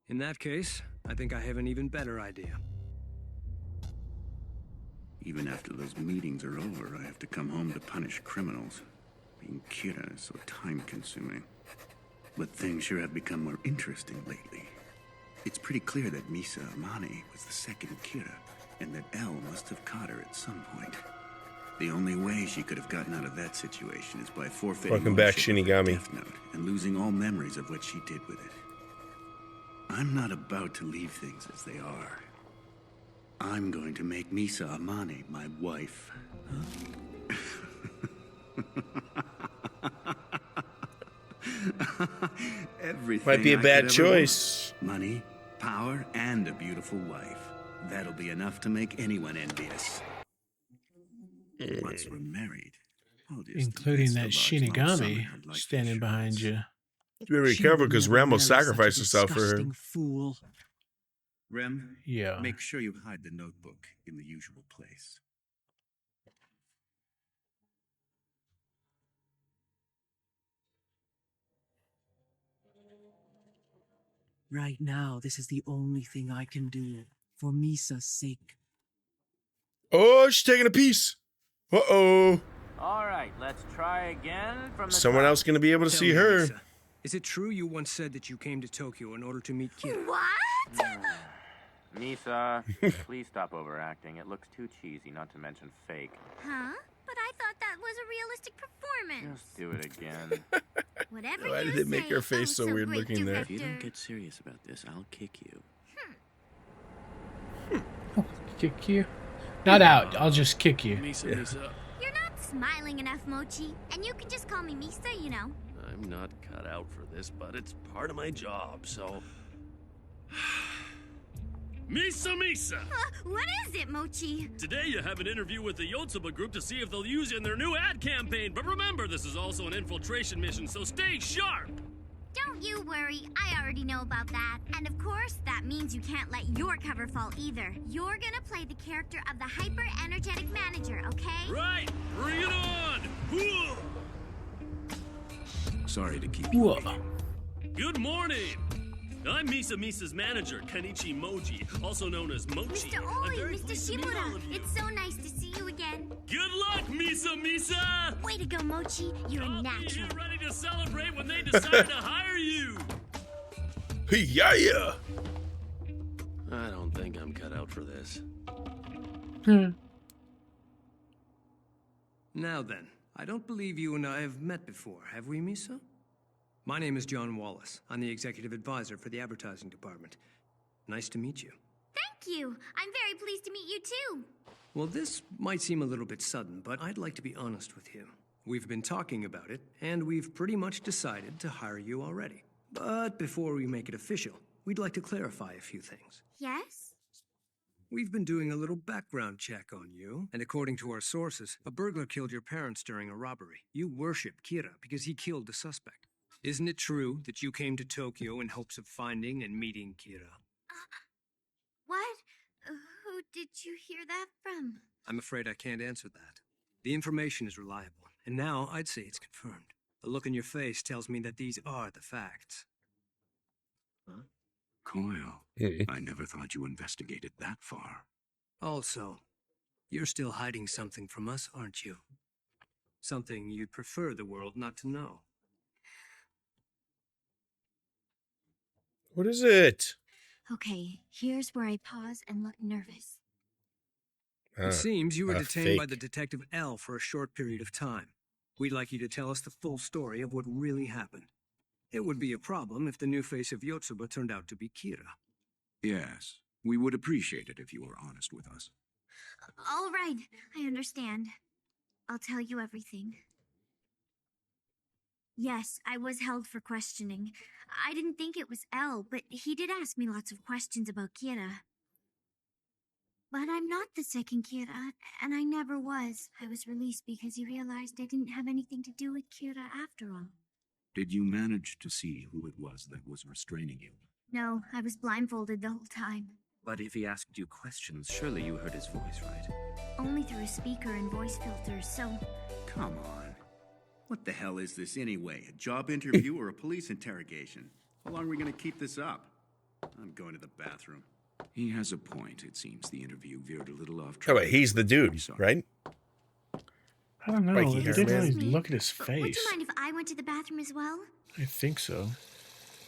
In that case, I think I have an even better idea. Even after those meetings are over, I have to come home to punish criminals. Being Kira is so time-consuming. But things sure have become more interesting lately. It's pretty clear that Misa Amane was the second Kira, and that L must have caught her at some point. The only way she could have gotten out of that situation is by forfeiting Welcome back, ownership of her Shinigami. Death Note and losing all memories of what she did with it. I'm not about to leave things as they are. I'm going to make Misa Amane my wife. Everything Might be a I bad could ever want. choice. Money, power, and a beautiful wife. That'll be enough to make anyone envious. Once we're married, I'll just Including invest that a large lump sum in Shinigami her life standing behind you. You better be She careful would because never Rem will marry such a sacrifice herself for her. disgusting fool. Rem, Yeah. make sure you hide the notebook in the usual place. Right now, this is the only thing I can do. For Misa's sake. Oh, she's taking a piece. Uh-oh. All right, let's try again from the Someone top. else going to be able to Tell see me, her. Lisa, is it true you once said that you came to Tokyo in order to meet Kira? What? Misa, please stop overacting. It looks too cheesy, not to mention fake. Huh? But I thought that was a realistic performance. Just do it again. Whatever Why you did it make say, her face so weird great looking there? If you don't director. get serious about this, I'll kick you. Kick you? Not out. I'll just kick you. Misa, Yeah. Misa, You're not smiling enough, Mochi. And you can just call me Misa, you know. I'm not cut out for this, but it's part of my job, so... Misa! What is it, Mochi? Today you have an interview with the Yotsuba group to see if they'll use you in their new ad campaign, but remember, this is also an infiltration mission, so stay sharp! Don't you worry, I already know about that. And of course, that means you can't let your cover fall either. You're gonna play the character of the hyper-energetic manager, okay? Right! Bring it on! Whoa. Sorry to keep you waiting. Good morning! I'm Misa's manager, Kenichi Moji, also known as Mochi. Mr. I'm Oi, very Mr. pleased to meet all Shimura, of you. it's so nice to see you again. Good luck, Misa! Way to go, Mochi. You're a I'll be natural. here ready to celebrate when they decide to hire you! Yeah. I don't think I'm cut out for this. Now then, I don't believe you and I have met before, have we, Misa? My name is John Wallace. I'm the executive advisor for the advertising department. Nice to meet you. Thank you. I'm very pleased to meet you too. Well, this might seem a little bit sudden, but I'd like to be honest with you. We've been talking about it, and we've pretty much decided to hire you already. But before we make it official, we'd like to clarify a few things. Yes? We've been doing a little background check on you, and according to our sources, a burglar killed your parents during a robbery. You worship Kira because he killed the suspect. Isn't it true that you came to Tokyo in hopes of finding and meeting Kira? What? Who did you hear that from? I'm afraid I can't answer that. The information is reliable, and now I'd say it's confirmed. The look in your face tells me that these are the facts. Coyle, I never thought you investigated that far. Also, you're still hiding something from us, aren't you? Something you'd prefer the world not to know. What is it? Okay, here's where I pause and look nervous. It seems you were detained by fake. the Detective L for a short period of time. We'd like you to tell us the full story of what really happened. It would be a problem if the new face of Yotsuba turned out to be Kira. Yes, we would appreciate it if you were honest with us. All right, I understand. I'll tell you everything. Yes, I was held for questioning. I didn't think it was L, but he did ask me lots of questions about Kira. But I'm not the second Kira, and I never was. I was released because he realized I didn't have anything to do with Kira after all. Did you manage to see who it was that was restraining you? No, I was blindfolded the whole time. But if he asked you questions, surely you heard his voice, right? Only through a speaker and voice filters, so... Come on. What the hell is this anyway? A job interview or a police interrogation? How long are we going to keep this up? I'm going to the bathroom. He has a point. It seems the interview veered a little off Oh, track. wait, he's the dude, right? I don't know. Spiky He hair, didn't man. really look at his Would face. you mind if I went to the bathroom as well? I think so.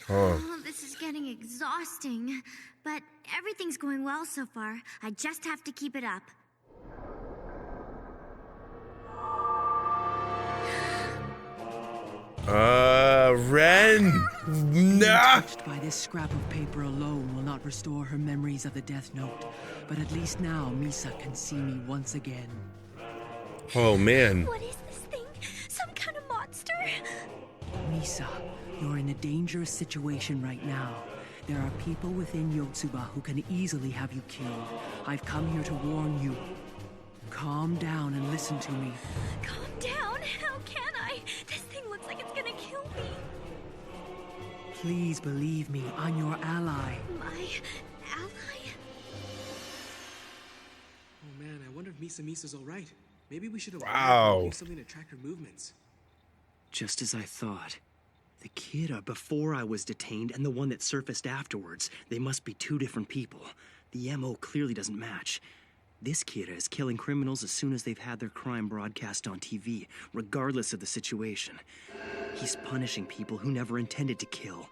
Oh. Oh, this is getting exhausting. But everything's going well so far. I just have to keep it up. Ren! Nah! Touched by this scrap of paper alone will not restore her memories of the Death Note. But at least now Misa can see me once again. Oh, man. What is this thing? Some kind of monster? Misa, You're in a dangerous situation right now. There are people within Yotsuba who can easily have you killed. I've come here to warn you. Calm down and listen to me. Calm down? How can I? This thing looks like it's gonna kill me. Please believe me, I'm your ally. My ally? Oh man, I wonder if Misa's alright. Maybe we should avoid Wow. doing something to track her movements. Just as I thought. The Kira before I was detained and the one that surfaced afterwards, they must be two different people. The MO clearly doesn't match. This Kira is killing criminals as soon as they've had their crime broadcast on TV, regardless of the situation. He's punishing people who never intended to kill,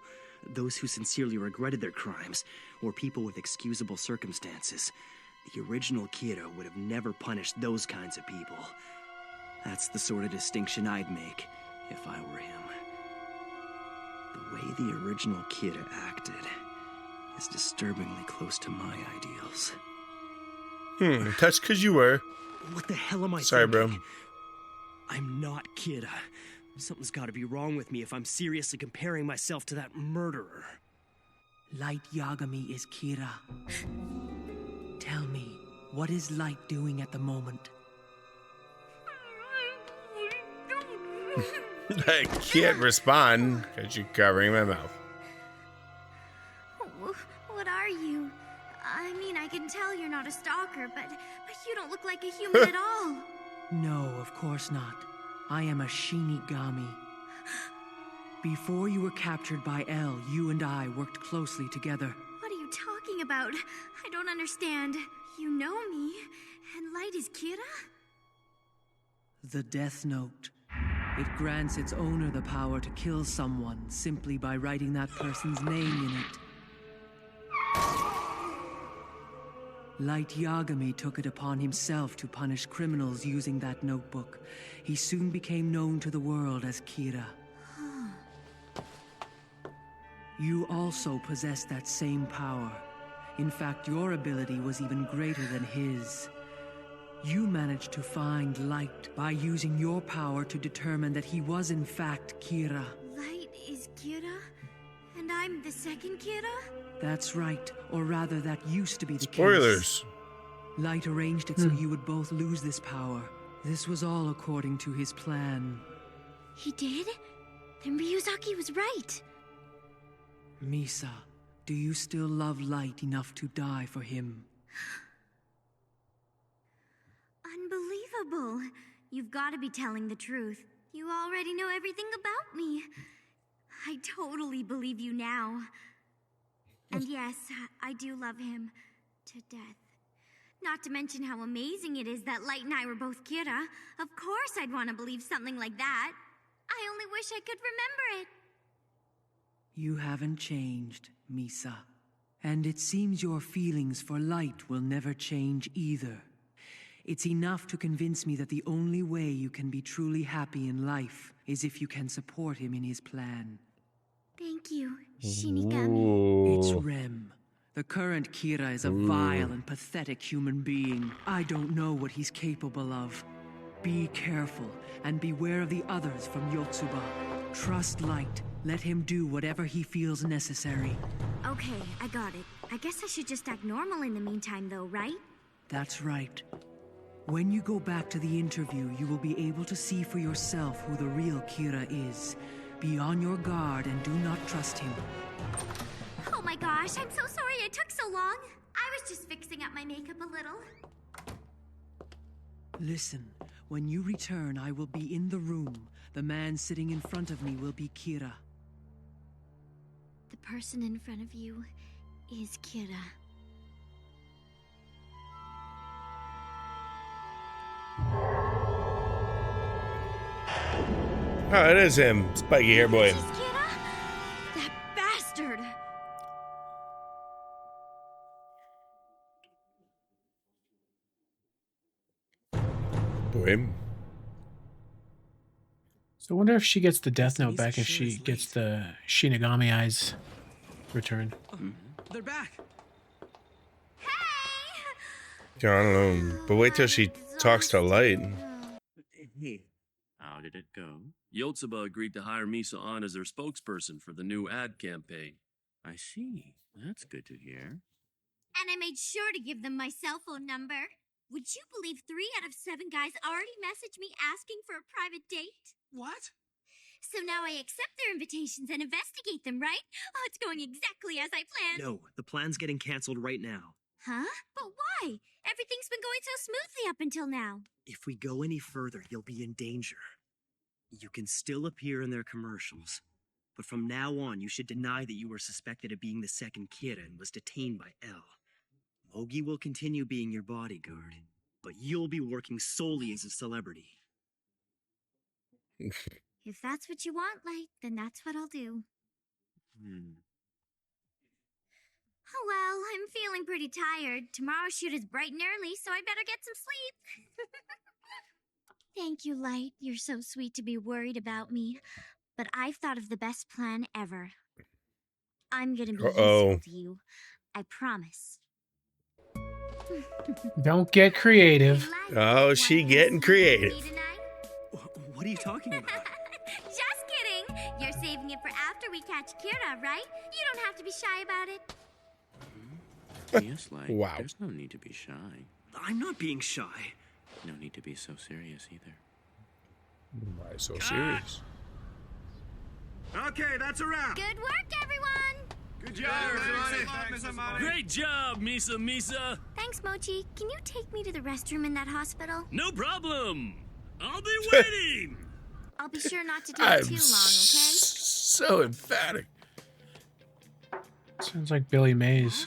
those who sincerely regretted their crimes, or people with excusable circumstances. The original Kira would have never punished those kinds of people. That's the sort of distinction I'd make if I were him. The way the original Kira acted is disturbingly close to my ideals. That's because you were. What the hell am I Sorry, thinking? bro. I'm not Kira. Something's got to be wrong with me if I'm seriously comparing myself to that murderer. Light Yagami is Kira. Tell me, what is Light doing at the moment? I can't respond because you're covering my mouth. What are you? I mean, I can tell you're not a stalker, but you don't look like a human at all. No, of course not. I am a Shinigami. Before you were captured by L, you and I worked closely together. What are you talking about? I don't understand. You know me, and Light is Kira? The Death Note. It grants its owner the power to kill someone simply by writing that person's name in it. Light Yagami took it upon himself to punish criminals using that notebook. He soon became known to the world as Kira. You also possess that same power. In fact, your ability was even greater than his. You managed to find Light by using your power to determine that he was in fact Kira. Light is Kira? And I'm the second Kira? That's right, or rather that used to be the Spoilers. case. Light arranged it so you would both lose this power. This was all according to his plan. He did? Then Ryuzaki was right. Misa, do you still love Light enough to die for him? Unbelievable. You've got to be telling the truth. You already know everything about me. I totally believe you now. And yes, I do love him to death. Not to mention how amazing it is that Light and I were both Kira. Of course I'd want to believe something like that. I only wish I could remember it. You haven't changed, Misa. And it seems your feelings for Light will never change either. It's enough to convince me that the only way you can be truly happy in life is if you can support him in his plan. Thank you, Shinigami. It's Rem. The current Kira is a vile and pathetic human being. I don't know what he's capable of. Be careful and beware of the others from Yotsuba. Trust Light. Let him do whatever he feels necessary. Okay, I got it. I guess I should just act normal in the meantime, though, right? That's right. When you go back to the interview, you will be able to see for yourself who the real Kira is. Be on your guard and do not trust him. Oh my gosh, I'm so sorry it took so long. I was just fixing up my makeup a little. Listen, when you return, I will be in the room. The man sitting in front of me will be Kira. The person in front of you is Kira. Oh, it is him. Spiky hair boy. Kira? That bastard! Boy. So I wonder if she gets the Death Note back if she gets the Shinigami eyes returned. They're back. I don't know. But wait till she talks to Light. Hey, How did it go? Yotsuba agreed to hire Misa on as their spokesperson for the new ad campaign. I see. That's good to hear. And I made sure to give them my cell phone number. Would you believe 3 out of 7 guys already messaged me asking for a private date? What? So now I accept their invitations and investigate them, right? Oh, it's going exactly as I planned. No, the plan's getting canceled right now. Huh? But why? Everything's been going so smoothly up until now. If we go any further, you'll be in danger. You can still appear in their commercials, but from now on, you should deny that you were suspected of being the second Kira and was detained by L. Mogi will continue being your bodyguard, but you'll be working solely as a celebrity. If that's what you want, Light, then that's what I'll do. Oh well, I'm feeling pretty tired. Tomorrow's shoot is bright and early, so I better get some sleep. Thank you, Light. You're so sweet to be worried about me. But I've thought of the best plan ever. I'm gonna be useful to you. I promise. Don't get creative. Oh, she getting creative. What are you talking about? Just kidding. You're saving it for after we catch Kira, right? You don't have to be shy about it. Yes, Light. Wow. There's no need to be shy. I'm not being shy. No need to be so serious either. Why so serious? Okay, that's a wrap. Good work, everyone. Good job, everybody. Great job, Misa. Thanks, Mochi. Can you take me to the restroom in that hospital? No problem. I'll be waiting. I'll be sure not to take I'm too long, okay? so emphatic. Sounds like Billy Mays.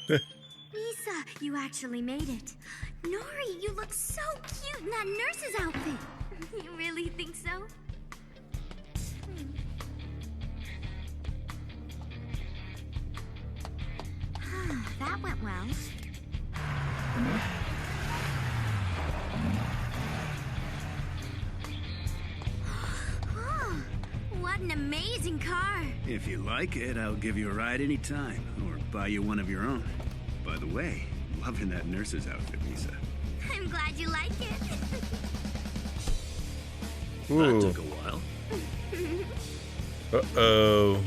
Misa, you actually made it. Nori, you look so cute in that nurse's outfit. You really think so? That went well. Oh, what an amazing car. If you like it, I'll give you a ride anytime, or buy you one of your own. By the way, loving that nurse's outfit, Misa. I'm glad you like it. Ooh. That took a while. Uh-oh.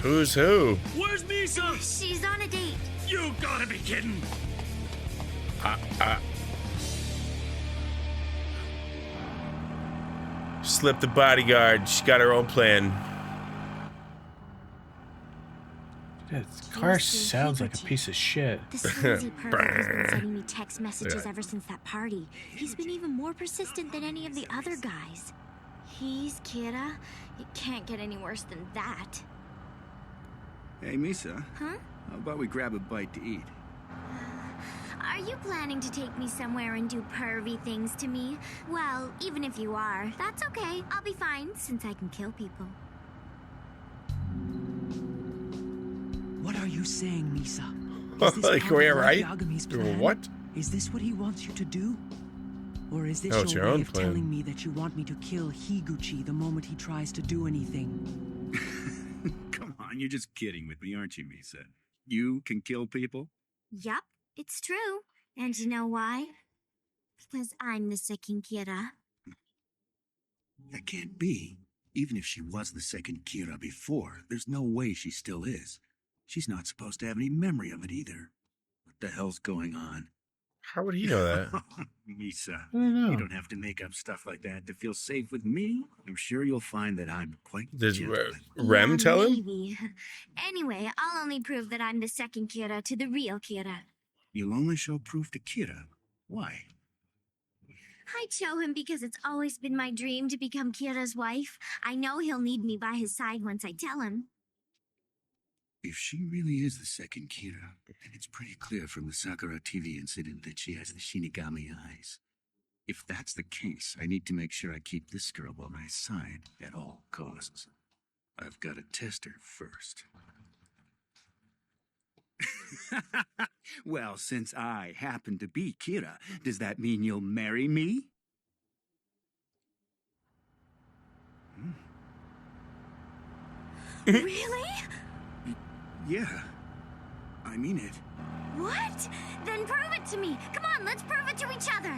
Who's who? Where's Misa? She's on a date. You gotta be kidding. Slip the bodyguard. She got her own plan. This car sounds like a piece of shit. The sleazy pervert has been sending me text messages ever since that party. He's been even more persistent than any of the other guys. He's Kira. It can't get any worse than that. Hey, Misa. Huh? How about we grab a bite to eat? Are you planning to take me somewhere and do pervy things to me? Well, even if you are, that's okay. I'll be fine since I can kill people. What are you saying, Misa? Like, we're right? Yagami's plan? What? Is this what he wants you to do? Or is this No, it's your your way own of plan. telling me that you want me to kill Higuchi the moment he tries to do anything? Come on, you're just kidding with me, aren't you, Misa? You can kill people? Yup, it's true. And you know why? Because I'm the second Kira. That can't be. Even if she was the second Kira before, there's no way she still is. She's not supposed to have any memory of it either. What the hell's going on? How would he know that? Misa, I don't know. you don't have to make up stuff like that to feel safe with me. I'm sure you'll find that I'm quite Does gentleman. Rem Yeah, tell him? maybe. Anyway, I'll only prove that I'm the second Kira to the real Kira. You'll only show proof to Kira. Why? I'd show him because it's always been my dream to become Kira's wife. I know he'll need me by his side once I tell him. If she really is the second Kira, then it's pretty clear from the Sakura TV incident that she has the Shinigami eyes. If that's the case, I need to make sure I keep this girl by my side at all costs. I've got to test her first. Well, since I happen to be Kira, does that mean you'll marry me? Really? Yeah, I mean it. What? Then prove it to me. Come on, let's prove it to each other.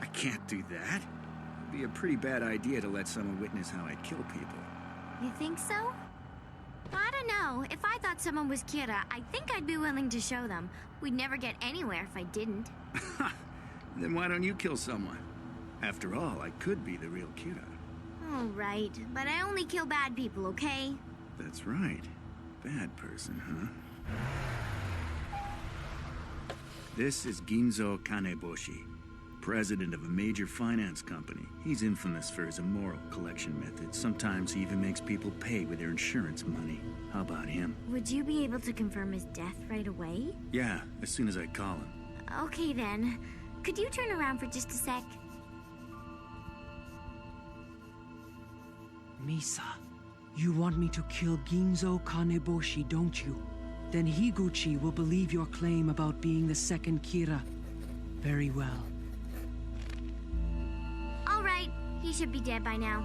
I can't do that. It'd be a pretty bad idea to let someone witness how I kill people. You think so? I don't know. If I thought someone was Kira, I think I'd be willing to show them. We'd never get anywhere if I didn't. Then why don't you kill someone? After all, I could be the real Kira. All right, but I only kill bad people, okay? That's right. Bad person, huh? This is Ginzo Kaneboshi, president of a major finance company. He's infamous for his immoral collection methods. Sometimes he even makes people pay with their insurance money. How about him? Would you be able to confirm his death right away? Yeah, as soon as I call him. Okay then. Could you turn around for just a sec? Misa, you want me to kill Ginzo Kaneboshi, don't you? Then Higuchi will believe your claim about being the second Kira. Very well. All right, he should be dead by now.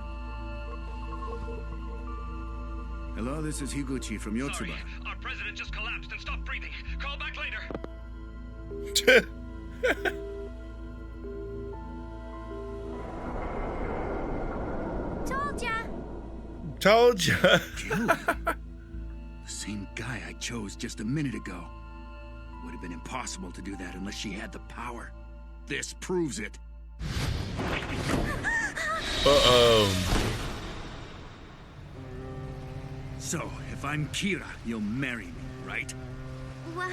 Hello, this is Higuchi from Yotsuba. Sorry, our president just collapsed and stopped breathing. Call back later. Told ya. Told ya. The same guy I chose just a minute ago. Would have been impossible to do that unless she had the power. This proves it. Uh-oh. So, if I'm Kira, you'll marry me, right? What?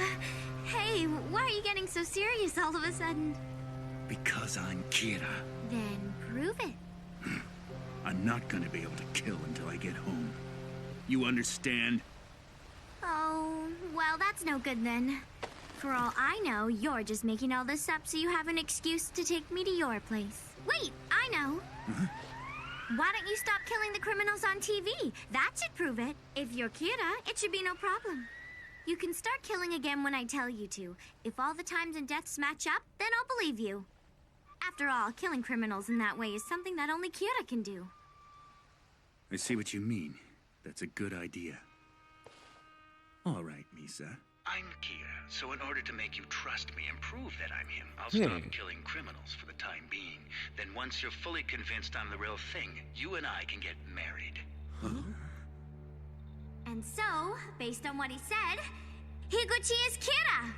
Hey, why are you getting so serious all of a sudden? Because I'm Kira. Then prove it. I'm not gonna be able to kill until I get home. You understand? Oh, well, that's no good then. For all I know, you're just making all this up so you have an excuse to take me to your place. Wait, I know. Huh? Why don't you stop killing the criminals on TV? That should prove it. If you're Kira, it should be no problem. You can start killing again when I tell you to. If all the times and deaths match up, then I'll believe you. After all, killing criminals in that way is something that only Kira can do. I see what you mean. That's a good idea. All right, Misa. I'm Kira, so in order to make you trust me and prove that I'm him, I'll stop killing criminals for the time being. Then once you're fully convinced I'm the real thing, you and I can get married. Huh? And so, based on what he said, Higuchi is Kira!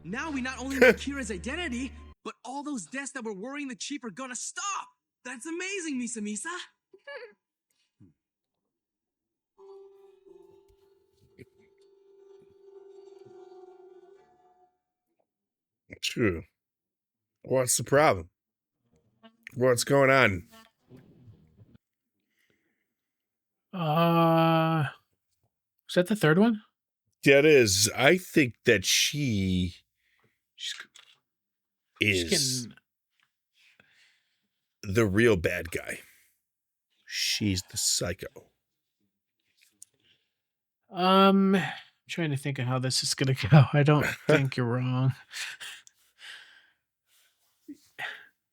Now we not only know Kira's identity, but all those deaths that were worrying the chief are gonna stop! That's amazing, Misa. True. What's the problem? What's going on? Is that the third one? Yeah, it is. I think that she is the real bad guy. She's the psycho. Trying to think of how this is gonna go. I don't think you're wrong.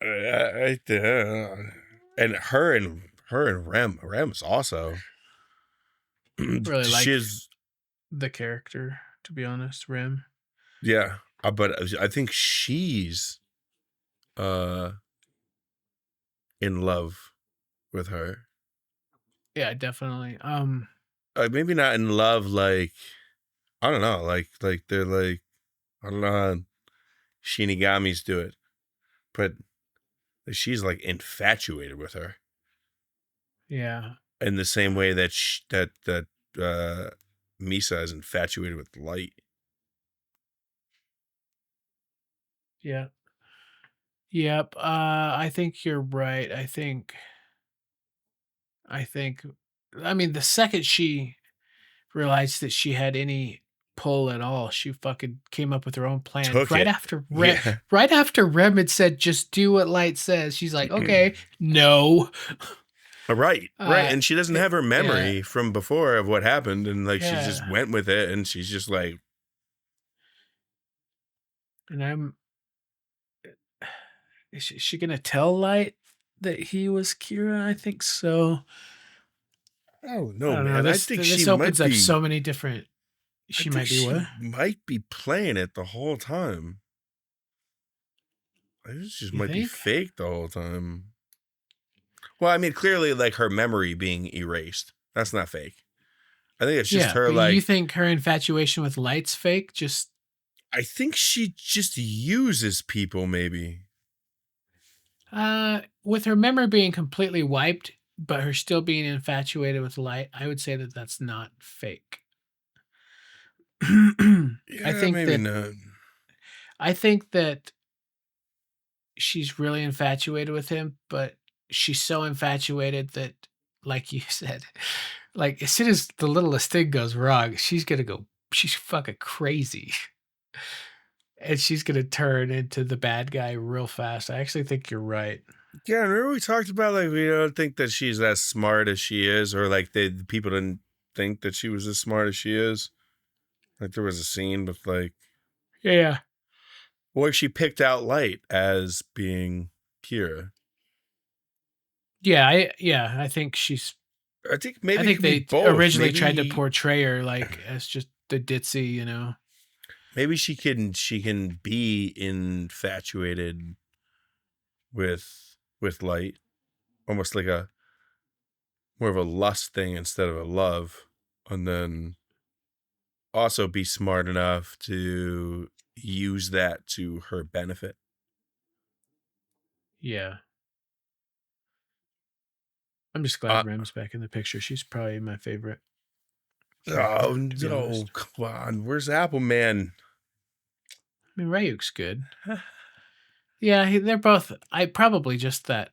And her and Rem's also Really like she's the character, to be honest, Rem. yeah, but I think she's in love with her. Yeah, definitely. Maybe not in love, like I don't know, like they're like I don't know how Shinigamis do it, but she's like infatuated with her. Yeah. In the same way that Misa is infatuated with light. Yeah. Yep. I think you're right. I mean, the second she realized that she had any pull at all, she fucking came up with her own plan. Right after Rem had said, just do what Light says. She's like, okay, no. Right. And she doesn't have her memory from before of what happened. And like, she just went with it. And she's just like. And is she going to tell Light that he was Kira? I think so. Oh, no, man. I think this opens up so many different She might be what? Might be playing it the whole time. I think she might be fake the whole time. Well, I mean, clearly, like her memory being erased. That's not fake. I think it's just her. But like you think her infatuation with light's fake? I think she just uses people, maybe. With her memory being completely wiped, but her still being infatuated with light, I would say that that's not fake. I think maybe not. I think that she's really infatuated with him, but she's so infatuated that, like you said, like as soon as the littlest thing goes wrong, she's fucking crazy. And she's going to turn into the bad guy real fast. I actually think you're right. Yeah, remember we talked about, like, we don't think that she's as smart as she is, or like the people didn't think that she was as smart as she is. Like there was a scene with like, yeah, where she picked out Light as being Kira. Yeah, I think she's. I think maybe I think they both. originally tried to portray her like as just the ditzy, you know. Maybe she can be infatuated with Light, almost like a more of a lust thing instead of a love, and then also be smart enough to use that to her benefit. Yeah. I'm just glad Rem's back in the picture. She's probably my favorite. Oh no, come on. Where's Appleman? I mean, Ryuk's good. Yeah, they're both. I probably just that,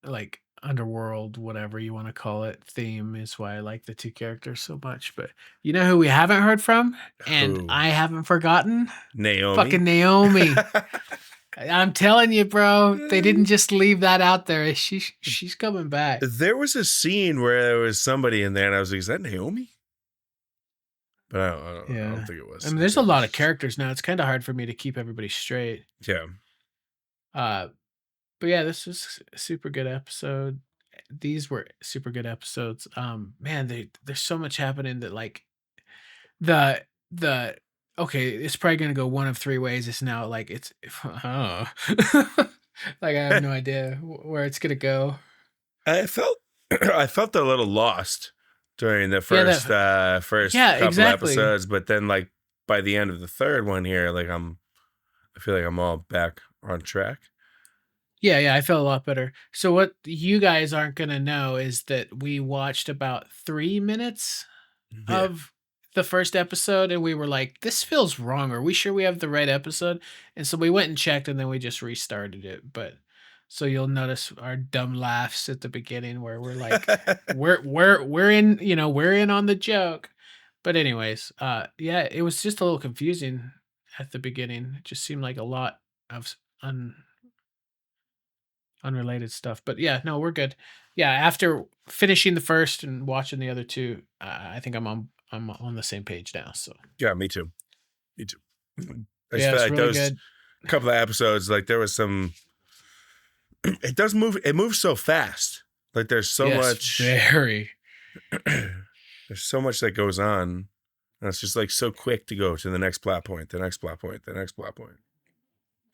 like, underworld, whatever you want to call it, theme is why I like the two characters so much. But you know who we haven't heard from, and I haven't forgotten? Naomi. Fucking Naomi. I'm telling you, bro, they didn't just leave that out there. She's coming back. There was a scene where there was somebody in there, and I was like, "Is that Naomi?" But I don't think it was. I mean, there's a lot of characters now. It's kind of hard for me to keep everybody straight. Yeah. But yeah, this was a super good episode. These were super good episodes. Man, there's so much happening that, like, the okay, it's probably gonna go one of three ways. It's now like it's like I have no idea where it's gonna go. I felt a little lost during the first couple episodes, but then like by the end of the third one here, like I feel like I'm all back on track. Yeah, I feel a lot better. So what you guys aren't gonna know is that we watched about 3 minutes of the first episode, and we were like, "This feels wrong. Are we sure we have the right episode?" And so we went and checked, and then we just restarted it. But so you'll notice our dumb laughs at the beginning, where we're like, "We're in, we're in on the joke." But anyways, yeah, it was just a little confusing at the beginning. It just seemed like a lot of unrelated stuff. But yeah, no, we're good. Yeah, after finishing the first and watching the other two, I think I'm on the same page now. So yeah, me too. I just feel like really those couple of episodes, like there was some. It does move. It moves so fast. Like there's so much. Very. There's so much that goes on, and it's just like so quick to go to the next plot point, the next plot point, the next plot point.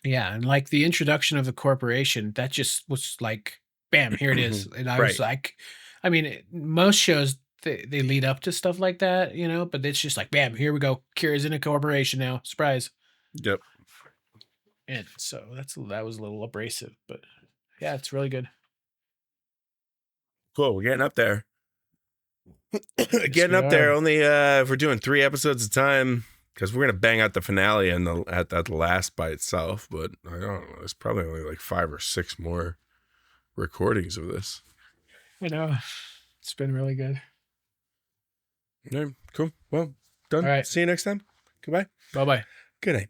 Yeah, and like the introduction of the corporation, that just was like, bam, here it is. And I was like, I mean, most shows they lead up to stuff like that, but it's just like, bam, here we go. Kira's in a corporation now. Surprise. Yep. And so that was a little abrasive, but yeah, it's really good. Cool. We're getting up there. There. Only if we're doing 3 episodes at a time, because we're gonna bang out the finale and at the last by itself. But I don't know. There's probably only like 5 or 6 more recordings of this. I know. It's been really good. All right, cool. Well, done. All right. See you next time. Goodbye. Bye-bye. Good night.